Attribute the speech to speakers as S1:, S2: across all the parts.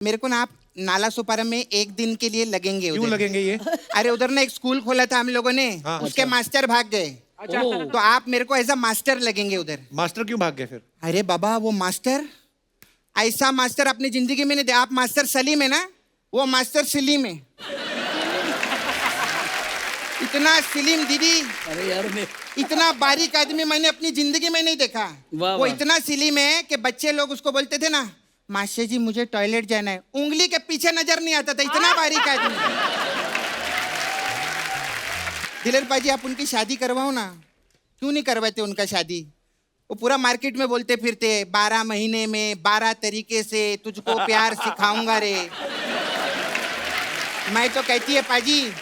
S1: मेरे को ना आप नाला सुपारा में एक दिन के लिए लगेंगे।
S2: क्यों लगेंगे ये?
S1: अरे उधर ना एक स्कूल खोला था हम लोगों ने।
S2: हाँ,
S1: उसके मास्टर भाग गए।
S3: अच्छा।
S1: तो आप मेरे को एज अ मास्टर लगेंगे उधर।
S2: मास्टर क्यों भाग गए फिर?
S1: अरे बाबा वो मास्टर, ऐसा मास्टर अपनी जिंदगी में नहीं दे। आप मास्टर सलीम है ना, वो मास्टर सलीम है। इतना सलीम दीदी,
S3: अरे यार मैं
S1: इतना बारीक आदमी मैंने अपनी जिंदगी में नहीं देखा।
S3: वाह,
S1: वो
S3: वाह।
S1: इतना सलीम है कि बच्चे लोग उसको बोलते थे ना, मास्टर जी मुझे टॉयलेट जाना है, उंगली के पीछे नजर नहीं आता था, इतना बारीक आदमी। दिलेर पाजी आप उनकी शादी करवाओ ना। क्यों नहीं करवाते उनका शादी? वो पूरा मार्केट में बोलते फिरते 12 महीने में 12 तरीके से तुझको प्यार सिखाऊंगा रे। मैं तो कहती है पाजी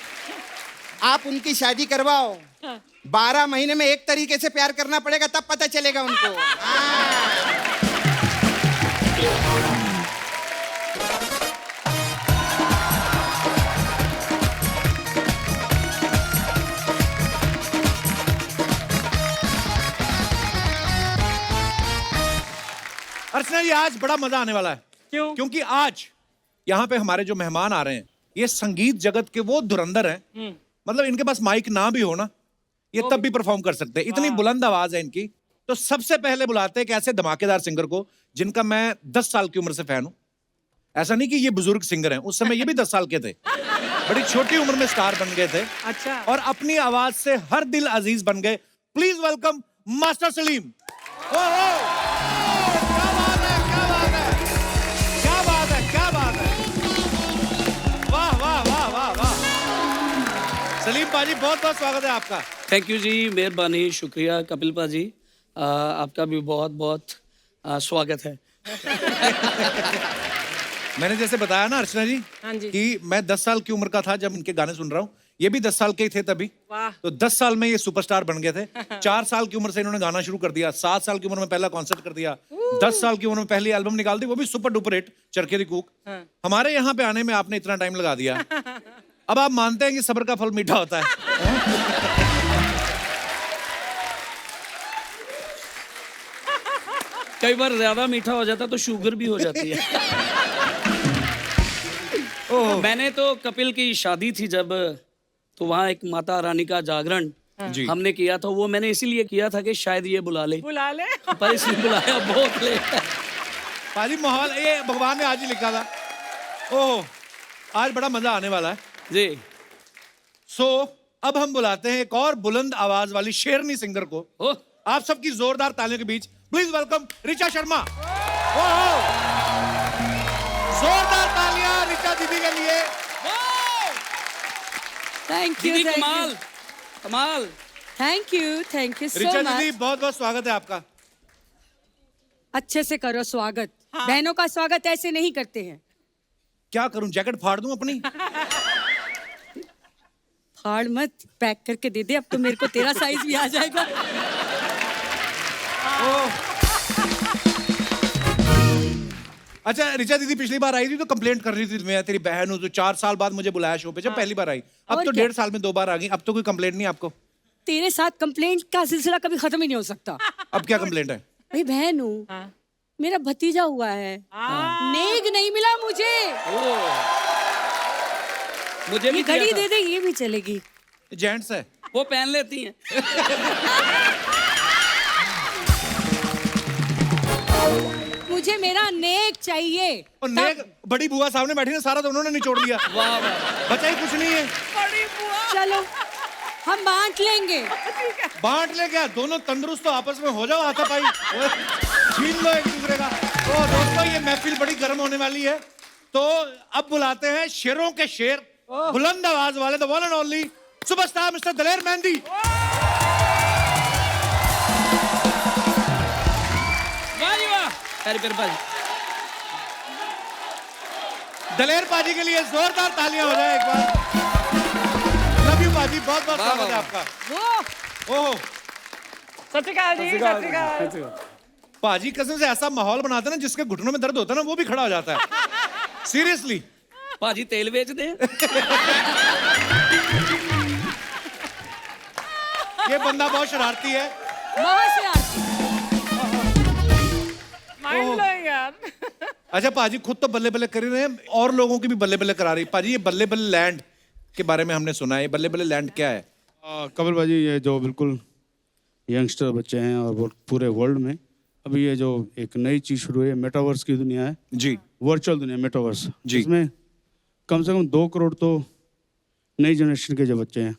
S1: आप उनकी शादी करवाओ, 12 महीने में एक तरीके से प्यार करना पड़ेगा, तब पता चलेगा उनको।
S2: अर्चना जी आज बड़ा मजा आने वाला है।
S3: क्यों?
S2: क्योंकि आज यहाँ पे हमारे जो मेहमान आ रहे हैं ये संगीत जगत के वो धुरंधर हैं। मतलब इनके पास माइक ना भी हो ना, ये तब भी परफॉर्म कर सकते हैं, इतनी बुलंद आवाज है इनकी। तो सबसे पहले बुलाते हैं एक ऐसे धमाकेदार सिंगर को जिनका मैं 10 साल की उम्र से फैन हूं। ऐसा नहीं कि ये बुजुर्ग सिंगर हैं, उस समय ये भी 10 साल के थे। बड़ी छोटी उम्र में स्टार बन गए थे।
S3: अच्छा।
S2: और अपनी आवाज से हर दिल अजीज बन गए। Please welcome master Salim. Salim पाजी बहुत बहुत स्वागत है आपका।
S3: थैंक यू जी, मेहरबानी, शुक्रिया कपिल पाजी, आपका भी बहुत बहुत स्वागत है।
S2: मैंने जैसे बताया ना अर्चना जी,
S3: हाँ जी।
S2: कि मैं 10 साल की उम्र का था जब इनके गाने सुन रहा हूँ। ये भी 10 साल के ही थे तभी।
S3: वाह।
S2: तो 10 साल में ये सुपरस्टार बन गए थे। 4 साल की उम्र से इन्होंने गाना शुरू कर दिया, 7 साल की उम्र में पहला कॉन्सर्ट कर दिया, 10 साल की उम्र में पहली एल्बम निकाल दी, वो भी सुपर डुपर हिट, चरखे दी कूक। हमारे यहाँ पे आने में आपने इतना टाइम लगा दिया। अब आप मानते हैं कि सब्र का फल मीठा होता है।
S3: कई बार ज्यादा मीठा हो जाता तो शुगर भी हो जाती है। मैंने तो कपिल की शादी थी जब, तो वहाँ एक माता रानी का जागरण
S2: जी।
S3: हमने किया था। वो मैंने इसीलिए किया था कि शायद ये बुला ले, पर इसने बुलाया बहुत लेट।
S2: पाजी माहौल ये भगवान ने आज ही लिखा था। ओह आज बड़ा मजा आने वाला है
S3: जी।
S2: अब हम बुलाते हैं एक और बुलंद आवाज वाली शेरनी सिंगर को।
S3: ओह,
S2: आप सबकी जोरदार तालियों के बीच प्लीज वेलकम ऋचा शर्मा। ओह जोरदार तालियां ऋचा दीदी के लिए।
S4: थैंक यू,
S3: दीदी कमाल कमाल।
S4: थैंक यू सो
S2: ऋचा दीदी
S4: मच।
S2: बहुत बहुत स्वागत है आपका।
S4: अच्छे से करो स्वागत। बहनों का स्वागत ऐसे नहीं करते हैं।
S2: क्या करूं, जैकेट फाड़ दूं अपनी?
S4: फाड़ मत, पैक करके दे दे। अब तो मेरे को तेरा साइज भी आ जाएगा।
S2: अच्छा ऋचा दीदी पिछली बार आई थी तो कंप्लेंट कर रही थी मैं तेरी बहन हूं, तो 4 साल बाद मुझे बुलाया शो पे जब पहली बार आई। अब
S4: और
S2: तो
S4: क्या?
S2: 1.5 साल में 2 बार आ गई, अब तो कोई कंप्लेंट नहीं आपको?
S4: तेरे साथ कंप्लेंट का सिलसिला कभी खत्म ही नहीं हो सकता।
S2: अब क्या कंप्लेंट है?
S4: भाई बहन हूँ, मेरा भतीजा हुआ है, नेग नहीं मिला मुझे।
S3: मुझे भी
S4: ये घड़ी
S3: दिया था।
S4: दे दे, ये भी चलेगी।
S2: जेंट्स है।
S3: वो पहन लेती हैं।
S4: मुझे मेरा नेक चाहिए।
S2: और नेक बड़ी बुआ सामने बैठी ना, सारा तो उन्होंने निचोड़ दिया।
S3: वाह वाह।
S2: बचा ही कुछ नहीं है।
S4: चलो हम बांट लेंगे।
S2: बांट ले क्या, दोनों तंदुरुस्त तो आपस में हो जाओ हाथापाई, छीन लो एक दूसरे का। तो दोस्तों ये महफिल बड़ी गर्म होने वाली है। तो अब बुलाते हैं शेरों के शेर, बुलंद आवाज वाले, the one and only superstar mister Daler Mehndi.
S3: वाह जी वाह। अरे फिर भाई
S2: दलेर पाजी के लिए जोरदार तालियां हो जाए एक बार। लव यू पाजी, बहुत बहुत
S3: वाह,
S2: स्वागत है
S3: वाह।
S2: आपका। ओह
S5: सत श्री अकाल जी, सत श्री अकाल।
S2: पाजी कसम से ऐसा माहौल बनाते हैं ना जिसके घुटनों में दर्द होता है ना वो भी खड़ा हो जाता है। सीरियसली
S3: पाजी तेल बेच दे।
S2: ये बंदा बहुत शरारती है।
S4: बहुत से आती।
S5: माइंड ब्लोइंग यार।
S2: अच्छा पाजी खुद तो बल्ले बल्ले कर ही रहे हैं, और लोगों की भी बल्ले बल्ले करा रही। पाजी ये बल्ले बल्ले लैंड के बारे में हमने सुना है, ये बल्ले बल्ले लैंड क्या है?
S6: कपिल भाजी, ये जो बिल्कुल यंगस्टर बच्चे हैं और पूरे वर्ल्ड में अभी ये जो एक नई चीज़ शुरू हुई है, मेटावर्स की दुनिया है
S2: जी,
S6: वर्चुअल दुनिया मेटावर्स
S2: जी।
S6: इसमें कम से कम 2 करोड़ तो नई जनरेशन के जो बच्चे हैं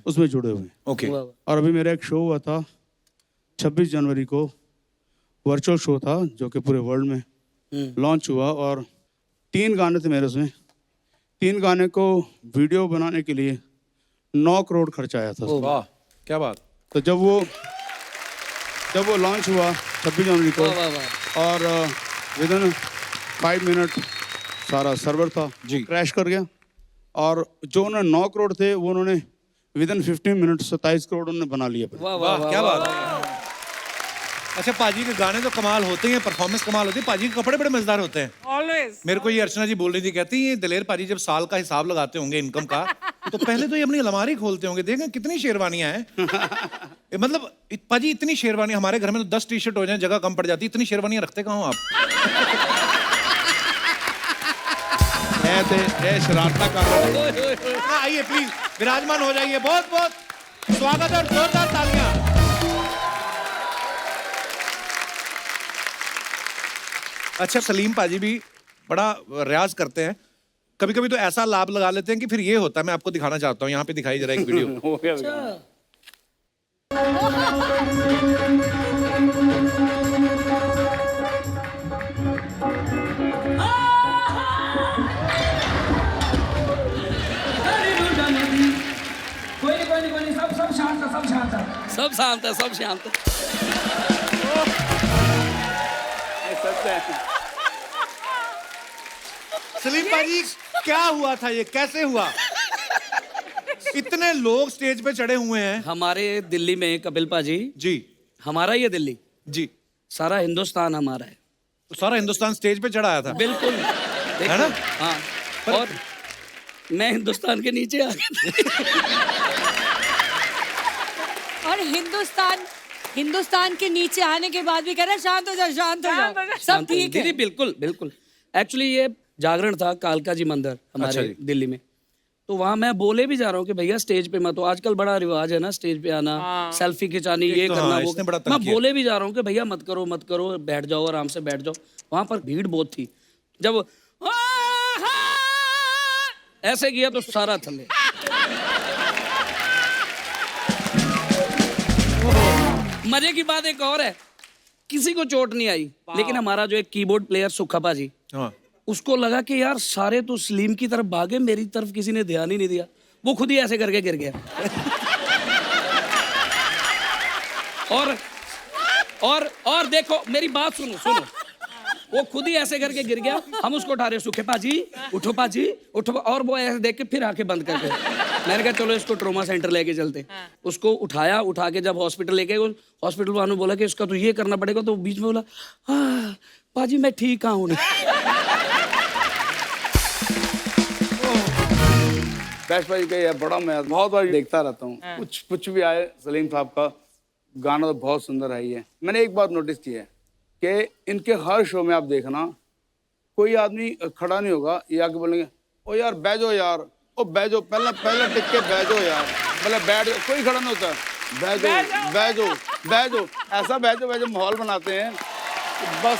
S6: उसमें जुड़े हुए हैं।
S2: ओके।
S6: और अभी मेरा एक शो हुआ था 26 जनवरी को, वर्चुअल शो था जो कि पूरे वर्ल्ड में लॉन्च हुआ, और 3 गाने थे मेरे उसमें। 3 गाने को वीडियो बनाने के लिए 9 करोड़ खर्चा आया था।
S2: वाह क्या बात।
S6: तो जब वो लॉन्च हुआ 26 जनवरी को,
S3: वाह, वाह।
S6: और विदिन 5 मिनट सारा सर्वर था
S2: जी।
S6: क्रैश कर गया, और जो उन्होंने 9 करोड़ थे वो उन्होंने विदिन 15 मिनट 27 करोड़ उन्होंने बना लिया।
S3: वाह
S2: वाह क्या बात है। अच्छा पाजी के गाने तो कमाल होते हैं, परफॉर्मेंस कमाल होती है, पाजी के कपड़े बड़े मजेदार होते हैं।
S5: ऑलवेज।
S2: मेरे को ये अर्चना जी बोल रही थी, कहती ये दिलेर पाजी जब साल का हिसाब लगाते होंगे इनकम का तो पहले तो ये अपनी अलमारी खोलते होंगे, देखें कितनी शेरवानियां हैं। मतलब पाजी इतनी शेरवानी, हमारे घर में तो 10 टी-शर्ट हो जाए जगह कम पड़ जाती, इतनी शेरवानियां रखते कहाँ हो आप?
S6: शरारता कर रहे हैं।
S2: हाँ, आइए प्लीज विराजमान हो जाइए, बहुत बहुत स्वागत और जोरदार तालियां। अच्छा सलीम पाजी भी बड़ा रियाज करते हैं, कभी कभी तो ऐसा लाभ लगा लेते हैं कि फिर ये होता है, मैं आपको दिखाना चाहता हूँ, यहाँ पे दिखाई जरा एक वीडियो।
S3: सब शांत है, सब शांत है।
S2: सलीम पाजी क्या हुआ था, ये कैसे हुआ? इतने लोग स्टेज पे चढ़े हुए हैं।
S3: हमारे दिल्ली में कपिल पाजी,
S2: जी
S3: हमारा ये दिल्ली,
S2: जी,
S3: सारा हिंदुस्तान हमारा है।
S2: तो सारा हिंदुस्तान स्टेज पे चढ़ा आया था,
S3: बिल्कुल,
S2: है ना?
S3: हाँ। और मैं हिंदुस्तान के नीचे आ गया।
S4: और हिंदुस्तान के नीचे आने के बाद भी कह रहा है शांत हो जाओ, शांत हो जाओ, सब ठीक
S3: दीदी
S4: है।
S3: बिल्कुल बिल्कुल। एक्चुअली ये जागरण था कालका जी मंदिर हमारे
S2: अच्छा जी।
S3: दिल्ली में, तो वहाँ मैं बोले भी जा रहा हूँ कि भैया स्टेज पे मत, तो आजकल बड़ा रिवाज है ना स्टेज पे आना, सेल्फी खिंचानी, ये
S2: तो
S3: करना
S2: हाँ,
S3: वो।
S2: इसने बड़ा तंग
S3: मैं
S2: किया।
S3: बोले भी जा रहा हूँ कि भैया मत करो मत करो, बैठ जाओ आराम से बैठ जाओ। वहाँ पर भीड़ बहुत थी, जब ऐसे किया तो सारा थल्ले। मजे की बात एक और है, किसी को चोट नहीं आई, लेकिन हमारा जो एक कीबोर्ड प्लेयर सुखा पाजी,
S2: हाँ।
S3: उसको लगा कि यार सारे तो सलीम की तरफ भागे, मेरी तरफ किसी ने ध्यान ही नहीं दिया, वो खुद ही ऐसे करके गिर गया। और देखो मेरी बात सुनो, वो खुद ही ऐसे करके गिर गया, हम उसको उठा रहे, सुखे पाजी उठो, और वो ऐसे देख के फिर आंखें बंद करके। मैंने कहा चलो इसको ट्रोमा सेंटर लेके चलते। उसको उठा के जब हॉस्पिटल लेके गए, हॉस्पिटल वालों ने बोला कि इसका तो ये करना पड़ेगा, तो बीच में बोला हाँ पाजी मैं ठीक हूँ।
S7: बैश भाई का ये बड़ा, मैं बहुत बार देखता रहता हूँ, कुछ भी आए सलीम साहब का गाना तो बहुत सुंदर है। ये मैंने एक बात नोटिस की है कि इनके हर शो में आप देखना, कोई आदमी खड़ा नहीं होगा, ये आके बोलेंगे ओ यार बैजो यार, ओ बैजो, पहले टिक के बैजो यार, मतलब बैठ, कोई खड़ा नहीं होता, बैजो ऐसा बैजो माहौल बनाते हैं कि बस,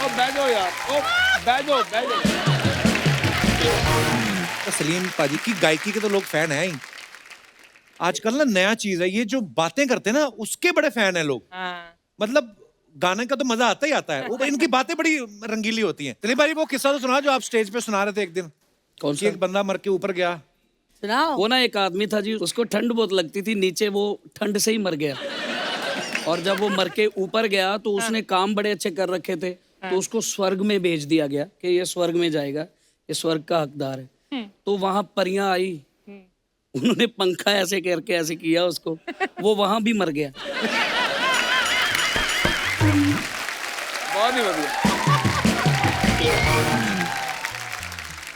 S7: ओ बैजो यार, ओ बैजो।
S2: तो सलीम पाजी की गायकी के तो लोग फैन हैं ही। आजकल ना नया चीज है, ये जो बातें करते हैं ना उसके बड़े फैन हैं लोग। मतलब गाने का तो मजा आता ही आता है, वो इनकी बातें बड़ी रंगीली होती हैं। सलीम भाई वो किस्सा तो सुना जो आप स्टेज पे सुना रहे थे एक दिन,
S3: कौन सा?
S2: एक बंदा मर के ऊपर गया।
S4: सुनाओ।
S3: वो ना एक आदमी था जी, उसको ठंड बहुत लगती थी, नीचे वो ठंड से ही मर गया। और जब वो मर के ऊपर गया तो उसने काम बड़े अच्छे कर रखे थे, तो उसको स्वर्ग में भेज दिया गया कि ये स्वर्ग में जाएगा, ये स्वर्ग का हकदार है। तो वहां परियां आई, उन्होंने पंखा ऐसे करके ऐसे किया उसको, वो वहां भी मर गया।
S7: बहुत ही बढ़िया।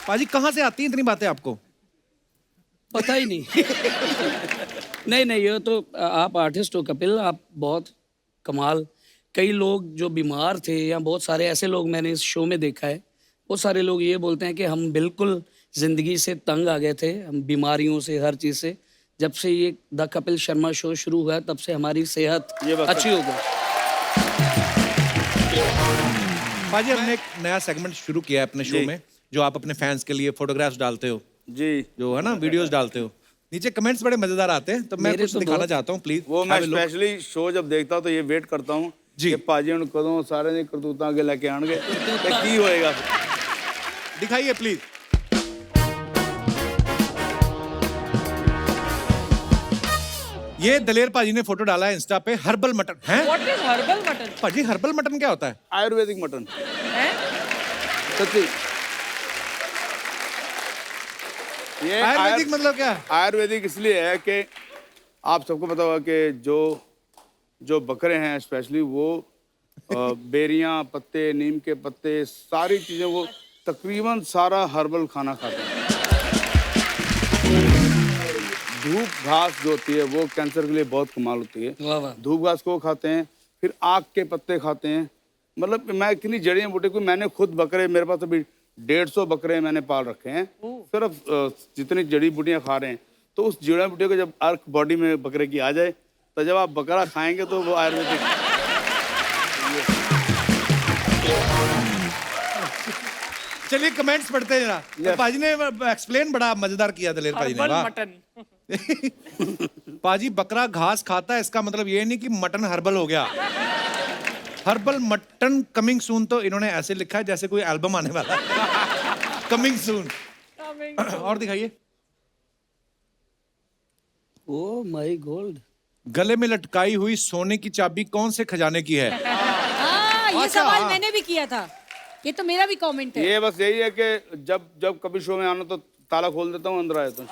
S2: पाजी कहाँ से आती हैं इतनी बातें आपको?
S3: पता ही नहीं। नहीं ये तो आप आर्टिस्ट हो कपिल, आप बहुत कमाल, कई लोग जो बीमार थे या बहुत सारे ऐसे लोग मैंने इस शो में देखा है, बहुत सारे लोग ये बोलते हैं कि हम बिल्कुल जिंदगी से तंग आ गए थे, हम बीमारियों से, हर चीज से। जब से ये द कपिल शर्मा शो शुरू हुआ तब से हमारी सेहत अच्छी हो गई।
S2: पाजी, हमने एक नया सेगमेंट शुरू किया है अपने शो में, जो आप अपने फैंस के लिए फोटोग्राफ्स डालते हो
S7: जी,
S2: जो है ना, वीडियोस डालते हो। नीचे कमेंट्स बड़े मजेदार आते हैं, तो मैं
S3: मेरे
S2: कुछ
S3: तो
S2: दिखाना
S3: बहुत-
S2: चाहता हूँ, प्लीज।
S7: वो मैं स्पेशली शो जब देखता हूँ तो ये वेट करता हूँ
S2: जी।
S7: कि पाजी उन कदों सारे ने करतूता आगे लेके आएंगे तो की होएगा।
S2: दिखाइए प्लीज। ये दलेर पाजी ने फोटो डाला है इंस्टा पे, हर्बल मटन है।
S5: What is herbal mutton?
S2: पाजी, हर्बल मटन क्या होता है?
S7: आयुर्वेदिक मटन,
S5: है
S7: सच्ची। ये
S2: आयुर्वेदिक मतलब क्या?
S7: आयुर्वेदिक इसलिए है कि आप सबको पता होगा कि जो बकरे हैं स्पेशली वो बेरियां, पत्ते, नीम के पत्ते, सारी चीजें वो तकरीबन सारा हर्बल खाना खाते हैं। धूप घास जो होती है वो कैंसर के लिए बहुत कमाल होती है।
S3: वाह वाह।
S7: धूप घास को खाते हैं, फिर आक के पत्ते खाते हैं। मतलब मैं इतनी जड़ियाँ बूटी को, मैंने खुद बकरे, मेरे पास अभी 150 बकरे मैंने पाल रखे हैं, सिर्फ जितनी जड़ी बूटियाँ खा रहे हैं। तो उस जड़ी बूटियों को जब अर्क बॉडी में बकरे की आ जाए, तो जब आप बकरा खाएंगे तो वो आयुर्वेदिक।
S2: चलिए कमेंट्स पढ़ते हैं जरा। तो पाजी ने एक्सप्लेन बड़ा मजेदार किया दलेर पाजी ने।
S5: हर्बल
S2: वाह।
S5: मटन।
S2: पाजी, बकरा घास खाता है, इसका मतलब ये नहीं कि मटन हर्बल हो गया। हर्बल मटन कमिंग सून, तो इन्होंने ऐसे लिखा है जैसे कोई एल्बम आने वाला है। Coming soon. और दिखाइए।
S3: Oh my God.
S2: गले में लटकाई हुई सोने की चाबी कौन से खजाने की है?
S4: हाँ, ये
S2: अच्छा,
S4: सवाल
S2: हाँ।
S4: मैंने भी किया था। ये तो मेरा भी कमेंट है।
S7: ये बस यही है कि जब कभी शो में आना तो ताला खोल देता हूँ, अंदर आ जाता हूँ।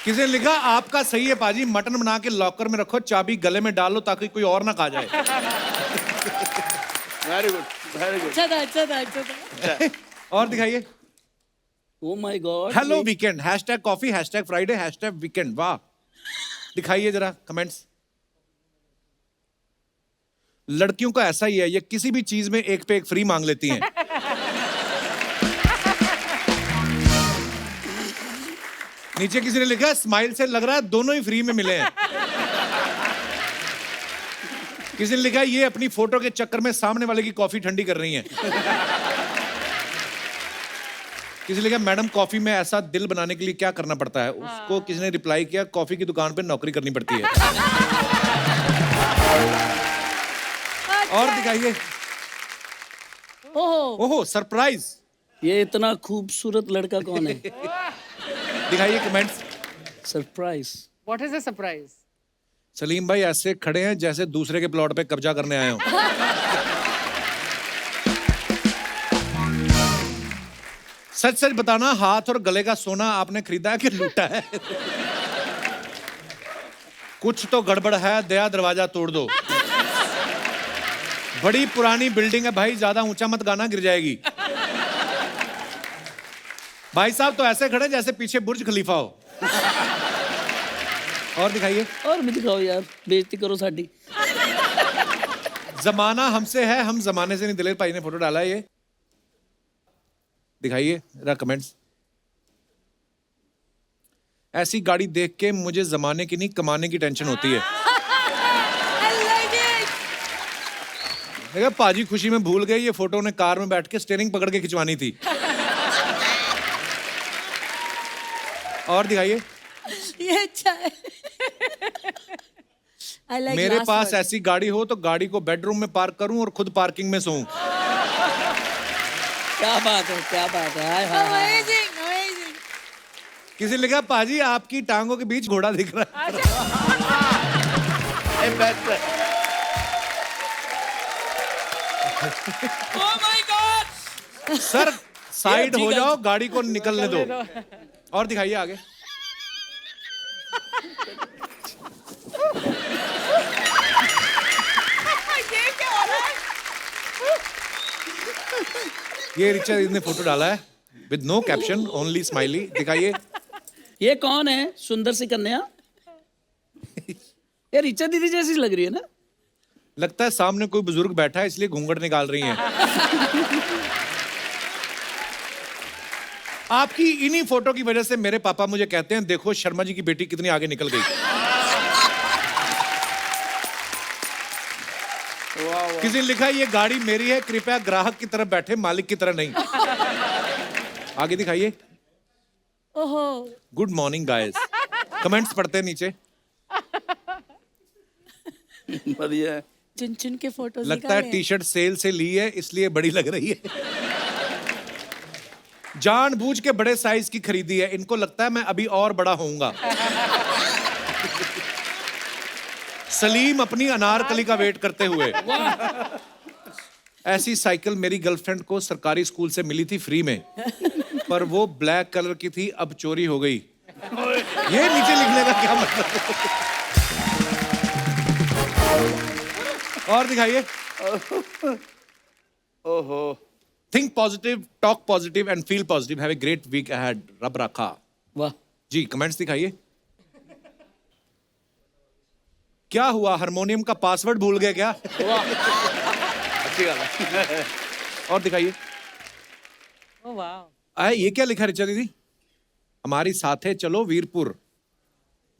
S2: किसी ने लिखा आपका सही है पाजी, मटन बना के लॉकर में रखो, चाबी गले में डालो ताकि कोई और ना खा जाए।
S7: Very good, very good.
S4: अच्छा था, अच्छा था, अच्छा था।
S2: और दिखाइए।
S3: Oh my God.
S2: Hello weekend, hashtag coffee, hashtag Friday, hashtag weekend. वाह। दिखाइए जरा कमेंट्स। लड़कियों का ऐसा ही है, ये किसी भी चीज में एक पे एक फ्री मांग लेती हैं। नीचे किसी ने लिखा स्माइल से लग रहा है दोनों ही फ्री में मिले हैं। किसी ने लिखा ये अपनी फोटो के चक्कर में सामने वाले की कॉफी ठंडी कर रही हैं। किसी ने लिखा मैडम कॉफी में ऐसा दिल बनाने के लिए क्या करना पड़ता है? उसको किसी ने रिप्लाई किया कॉफी की दुकान पे नौकरी करनी पड़ती है। और दिखाइए।
S4: ओहो,
S2: ओहो, सरप्राइज।
S3: ये इतना खूबसूरत लड़का कौन है?
S2: दिखाइए comments.
S3: Surprise.
S5: What is the surprise?
S2: Salim भाई ऐसे खड़े हैं जैसे दूसरे के प्लॉट पे कब्जा करने आए हो। सच सच बताना, हाथ और गले का सोना आपने खरीदा है कि लूटा है? कुछ तो गड़बड़ है, दया दरवाजा तोड़ दो। बड़ी पुरानी बिल्डिंग है भाई, ज्यादा ऊंचा मत गाना, गिर जाएगी। भाई साहब तो ऐसे खड़े जैसे पीछे बुर्ज खलीफा हो। और दिखाइए।
S3: और भी दिखाओ यार, बेइज्जती करो साडी।
S2: जमाना हमसे है, हम जमाने से नहीं। दलेर भाई ने फोटो डाला है ये। दिखाइए जरा कमेंट्स। ऐसी गाड़ी देख के मुझे जमाने की नहीं कमाने की टेंशन होती है।
S4: I like it.
S2: देखा पाजी खुशी में भूल गए ये फोटो ने कार में बैठ के स्टीयरिंग पकड़ के खिंचवानी थी। और दिखाइए।
S4: ये अच्छा है। I like
S2: मेरे
S4: last
S2: पास
S4: one.
S2: ऐसी गाड़ी हो तो गाड़ी को बेडरूम में पार्क करूं और खुद पार्किंग में सोऊं।
S3: क्या बात है, क्या बात है। हाय हाय हाय।
S4: Amazing, amazing.
S2: किसी ने लिखा पाजी आपकी टांगों के बीच घोड़ा दिख रहा है।
S3: Oh my God!
S2: Sir side
S3: ठीक
S2: हो
S3: है।
S2: जाओ, गाड़ी को निकलने दो। और दिखाइए आगे।
S5: ये क्या हो रहा है?
S2: ये रिचा ने फोटो डाला है with no caption, only smiley. दिखाइए।
S3: ये कौन है? सुंदर सी कन्या। यार ऋचा दीदी जैसी लग रही है ना।
S2: लगता है सामने कोई बुजुर्ग बैठा है इसलिए घूंघट निकाल रही हैं। आपकी इन्हीं फोटो की वजह से मेरे पापा मुझे कहते हैं देखो शर्मा जी की बेटी कितनी आगे निकल गई। किसी ने लिखा ये गाड़ी मेरी है, कृपया ग्राहक की तरफ बैठे, मालिक की तरह नहीं। आगे दिखाइए।
S4: ओहो,
S2: गुड मॉर्निंग गाइस। कमेंट्स पढ़ते हैं नीचे।
S7: बढ़िया है।
S4: चुन चुन के फोटोज
S2: लगता है टी शर्ट सेल से ली है इसलिए बड़ी लग रही है। जानबूझ के बड़े साइज की खरीदी है, इनको लगता है मैं अभी और बड़ा होऊंगा। सलीम अपनी अनारकली का वेट करते हुए। ऐसी साइकिल मेरी गर्लफ्रेंड को सरकारी स्कूल से मिली थी फ्री में, पर वो ब्लैक कलर की थी, अब चोरी हो गई। ये नीचे लिखने का क्या मतलब है? और दिखाइए।
S7: ओहो।
S2: Think positive, talk positive and feel positive. Have a great week ahead. रब रखा।
S3: वाह।
S2: जी कमेंट्स दिखाइए। क्या हुआ, हारमोनियम का पासवर्ड भूल गए क्या?
S7: अच्छी बात है।
S2: और दिखाइए।
S5: Oh wow.
S2: आए ये क्या लिखा रिचा दीदी? हमारी साथे चलो वीरपुर।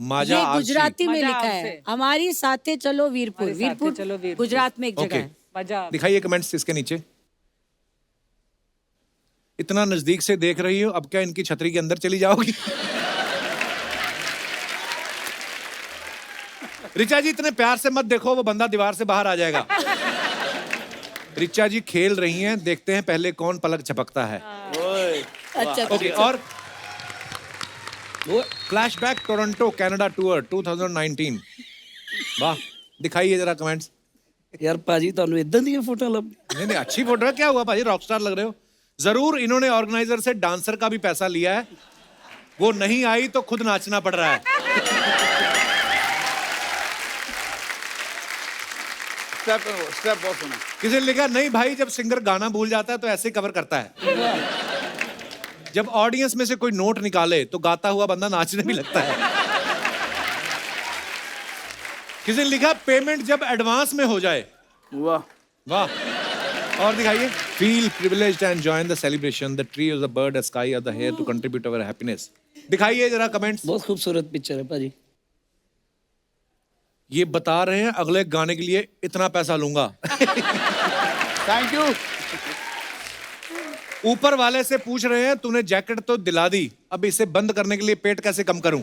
S2: माजा
S4: ये
S2: आरसी।
S4: गुजराती में
S5: मजा
S4: लिखा है,
S5: आपसे।
S4: हमारी साथे चलो वीरपुर।
S5: हमारी साथे
S4: वीरपुर
S5: चलो वीरपुर।
S4: गुजरात में एक जगह
S2: ओके
S4: है।
S5: मजा।
S2: दिखाइए कमेंट्स इसके नीचे। इतना नजदीक से देख रही हो, अब क्या इनकी छतरी के अंदर चली जाओगी? रिचा जी इतने प्यार से मत देखो, वो बंदा दीवार से बाहर आ जाएगा। रिचा जी खेल रही हैं, देखते हैं पहले कौन पलक झपकता है।
S4: अच्छा,
S2: ओके और फ्लैशबैक टोरंटो कनाडा टूर 2019। वाह, दिखाइए जरा कमेंट्स।
S3: यार पाजी ਤੁਹਾਨੂੰ ਇਦਾਂ ਦੀਆਂ ਫੋਟੋ ਲੱਭ।
S2: नहीं नहीं अच्छी फोटो है, क्या हुआ भाई, रॉकस्टार लग रहे हो। जरूर इन्होंने ऑर्गेनाइजर से डांसर का भी पैसा लिया है, वो नहीं आई तो खुद नाचना पड़ रहा है।
S7: स्टेप बहुत सुना।
S2: किसी ने लिखा नहीं भाई, जब सिंगर गाना भूल जाता है तो ऐसे कवर करता है। जब ऑडियंस में से कोई नोट निकाले तो गाता हुआ बंदा नाचने भी लगता है। किसी ने लिखा पेमेंट जब एडवांस में हो जाए।
S7: वाह।
S2: वाह। और दिखाइए। Feel privileged and join the celebration, the tree of the bird, the sky are the here to contribute our happiness. दिखाइए जरा कमेंट्स।
S3: बहुत खूबसूरत पिक्चर है पाजी।
S2: ये बता रहे हैं अगले गाने के लिए इतना पैसा लूंगा।
S7: Thank you.
S2: ऊपर वाले से पूछ रहे हैं तूने जैकेट तो दिला दी, अब इसे बंद करने के लिए पेट कैसे कम करूं?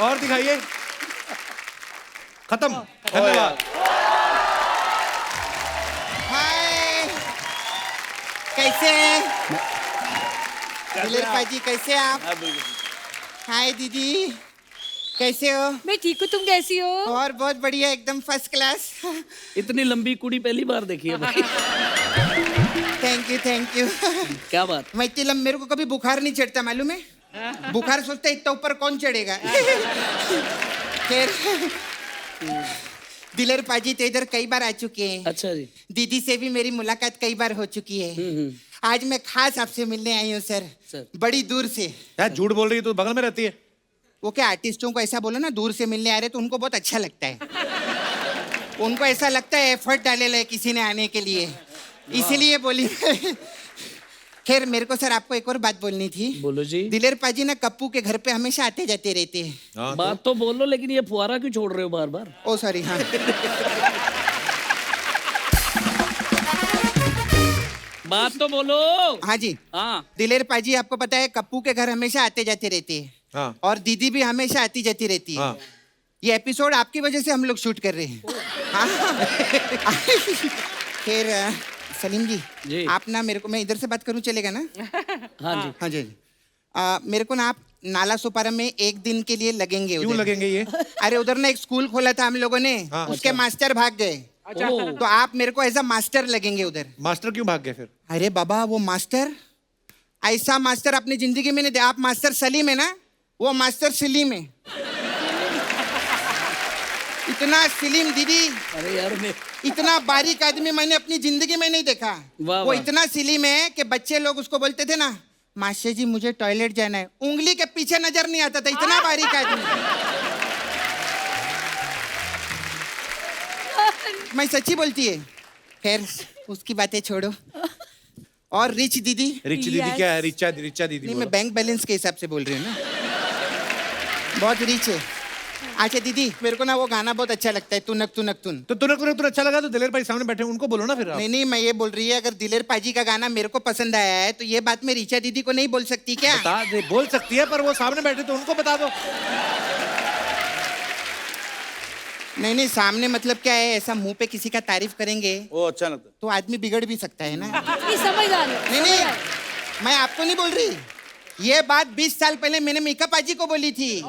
S2: और दिखाइए। खत्म। धन्यवाद।
S1: हाय, कैसे हैं? दिलेर पाजी कैसे हैं आप? हाय दीदी, कैसे हो?
S4: मैं ठीक हूँ, तुम कैसी हो?
S1: और बहुत बढ़िया, एकदम फर्स्ट क्लास।
S3: इतनी लंबी कुड़ी पहली बार देखी है भाई।
S1: Thank you thank you.
S3: क्या बात।
S1: मैं इतनी मेरे को कभी बुखार नहीं चढ़ता, मालूम है? बुखार सोचता इतना ऊपर कौन चढ़ेगा। खैर, दिलेर पाजी तो इधर कई बार आ चुके हैं।
S3: अच्छा जी।
S1: दीदी से भी मेरी मुलाकात कई बार हो चुकी है। आज मैं खास आपसे मिलने आई हूँ सर, बड़ी दूर से।
S2: यार झूठ बोल रही है, तू बगल में रहती है।
S1: वो क्या आर्टिस्टों को ऐसा बोलो ना, दूर से मिलने आ रहे तो उनको बहुत अच्छा लगता है। उनको ऐसा लगता है एफर्ट डाले है किसी ने आने के लिए, इसीलिए बोली। खैर मेरे को सर आपको एक और बात बोलनी थी।
S3: बोलो जी।
S1: दिलेर पाजी ना कप्पू के घर पे हमेशा आते जाते रहते हैं।
S2: हाँ,
S3: बात तो बोलो, लेकिन ये फुहारा क्यों छोड़ रहे हो बार बार?
S1: ओ सॉरी। हाँ
S3: बात तो बोलो।
S1: हाँ जी।
S3: हाँ।
S1: दिलेर पाजी आपको पता है कप्पू के घर हमेशा आते जाते रहते हैं।
S2: हाँ।
S1: और दीदी भी हमेशा आती जाती रहती है।
S2: हाँ।
S1: ये एपिसोड आपकी वजह से हम लोग शूट कर रहे हैं। हाँ। फिर सलीम जी, आप ना मेरे को, मैं इधर से बात करूं चलेगा ना?
S3: हाँ जी।
S1: हाँ जी। मेरे को ना आप नाला सोपारा में एक दिन के लिए लगेंगे।
S2: क्यों
S1: उधर
S2: लगेंगे ये?
S1: अरे उधर ना एक स्कूल खोला था हम लोगों ने।
S2: हाँ।
S1: उसके मास्टर भाग गए। तो आप मेरे को एज अ मास्टर लगेंगे उधर।
S2: मास्टर क्यों भाग गए फिर?
S1: अरे बाबा, वो मास्टर, ऐसा मास्टर अपनी जिंदगी में नहीं दे। आप मास्टर सलीम है ना, वो मास्टर सलीम है। इतना सलीम दीदी,
S3: अरे यार मैं
S1: इतना बारीक आदमी मैंने अपनी जिंदगी में नहीं देखा।
S3: वाह,
S1: वो
S3: वाह।
S1: इतना सलीम है कि बच्चे लोग उसको बोलते थे ना, मास्टर जी मुझे टॉयलेट जाना है, उंगली के पीछे नजर नहीं आता था, इतना बारीक आदमी। मैं सच्ची बोलती है। खैर उसकी बातें छोड़ो। और रिच दीदी?
S2: रिच दीदी क्या है? रिचा दीदी
S1: नहीं,
S2: बोलो।
S1: मैं बैंक बैलेंस के हिसाब से बोल रही हूँ ना, बहुत रिच है। अच्छा दीदी, मेरे को ना वो गाना बहुत अच्छा लगता है, तुनक तुनक तुन।
S2: तो तुरंत अच्छा लगा तो दिलेर भाई सामने बैठे उनको बोलो ना फिर आप।
S1: नहीं, मैं ये बोल रही है, अगर दिलेर पाजी का गाना मेरे को पसंद आया है तो ये बात मैं रिचा दीदी को नहीं बोल सकती क्या?
S2: बता दे, बोल सकती है, पर वो सामने बैठे तो उनको बता दो।
S1: नहीं, सामने मतलब क्या है, ऐसा मुंह पे किसी का तारीफ करेंगे
S7: वो अच्छा लगता
S1: तो आदमी बिगड़ भी सकता है ना।
S4: नहीं समझदार है,
S1: नहीं, मैं आपको नहीं बोल रही, ये बात 20 साल पहले मैंने मेकअप पाजी को बोली थी।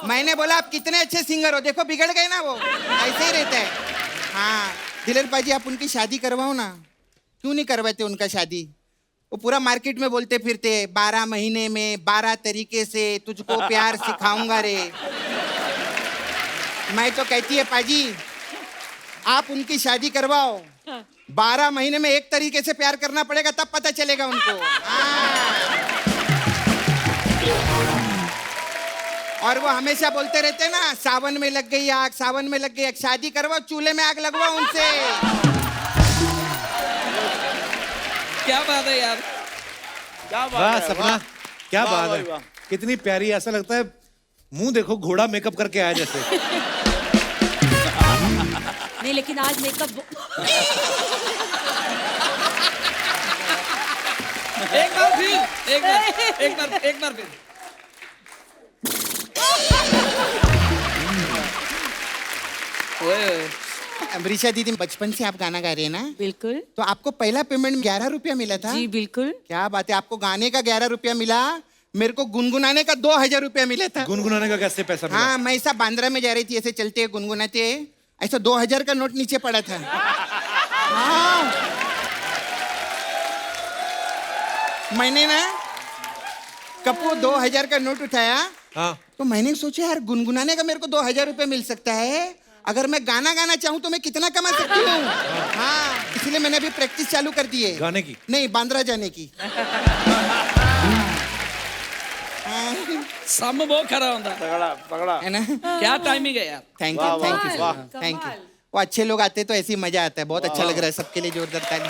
S1: मैंने बोला आप कितने अच्छे सिंगर हो, देखो बिगड़ गए ना, वो ऐसे ही रहता है। हाँ दिलेर पाजी, आप उनकी शादी करवाओ ना। क्यों नहीं करवाते उनका शादी? वो पूरा मार्केट में बोलते फिरते 12 महीने में 12 तरीके से तुझको प्यार सिखाऊंगा रे। मैं तो कहती है पाजी आप उनकी शादी करवाओ, 12 महीने में एक तरीके से प्यार करना पड़ेगा, तब पता चलेगा उनको। और वो हमेशा बोलते रहते ना, सावन में लग गई आग, सावन में लग गई आग। शादी करवाओ, चूल्हे में आग लगवाओ उनसे।
S3: क्या बात है यार,
S7: क्या
S2: वाह
S7: बात है,
S2: सपना,
S7: वाह।
S2: क्या
S7: वाह,
S2: बात
S7: वाह,
S2: है,
S7: वाह।
S2: कितनी प्यारी। ऐसा लगता है मुंह देखो घोड़ा मेकअप करके आया जैसे।
S4: नहीं लेकिन आज मेकअप
S3: एक बार फिर, एक बार फिर। ओए,
S1: अमरीशा दीदी, बचपन से आप गाना गा रहे हैं ना?
S4: बिल्कुल
S1: तो आपको पहला पेमेंट 11 रुपया मिला था?
S4: जी बिल्कुल।
S1: क्या बात है, आपको गाने का 11 रुपया मिला, मेरे को गुनगुनाने का 2000 रुपया मिला था।
S2: गुनगुनाने का कैसे पैसा मिला?
S1: हाँ, मैं ऐसा बांद्रा में जा रही थी, ऐसे चलते गुनगुनाते, ऐसा 2000 का नोट नीचे पड़ा था। हाँ, मैंने ना कपू 2000 का नोट उठाया,
S2: हाँ,
S1: तो मैंने सोचा यार गुनगुनाने का मेरे को 2000 रुपया मिल सकता है, अगर मैं गाना गाना चाहूँ तो मैं कितना कमा सकती हूँ। हाँ, इसलिए मैंने अभी प्रैक्टिस चालू कर दी है।
S2: गाने की?
S1: नहीं, बांद्रा जाने की।
S3: सम बहुत खरा होता
S7: तगड़ा तगड़ा।
S1: है ना?
S3: क्या टाइमिंग है यार।
S1: थैंक
S7: वाह,
S1: यू, थैंक यू,
S7: वाह,
S1: थैंक यू। वो अच्छे लोग आते तो ऐसे ही मजा आता है, बहुत अच्छा लग रहा है, सबके लिए जोरदार ताली।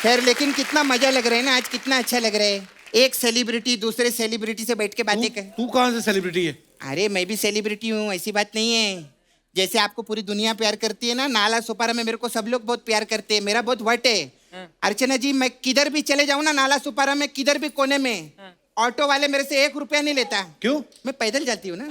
S1: खैर लेकिन कितना मजा लग रहा है ना आज, कितना अच्छा लग रहा है। एक सेलिब्रिटी दूसरे सेलिब्रिटी से बैठ के बातें कर।
S2: तू कहाँ से सेलिब्रिटी है?
S1: अरे मैं भी सेलिब्रिटी हूँ, ऐसी बात नहीं है। जैसे आपको पूरी दुनिया प्यार करती है ना, नाला सुपारा में मेरे को सब लोग बहुत प्यार करते हैं, मेरा बहुत वट है। अर्चना जी, मैं किधर भी चले जाऊँ ना, नाला सुपारा में किधर भी कोने में, ऑटो वाले मेरे से 1 रुपया नहीं लेता।
S2: क्यों?
S1: मैं पैदल जाती हूँ ना।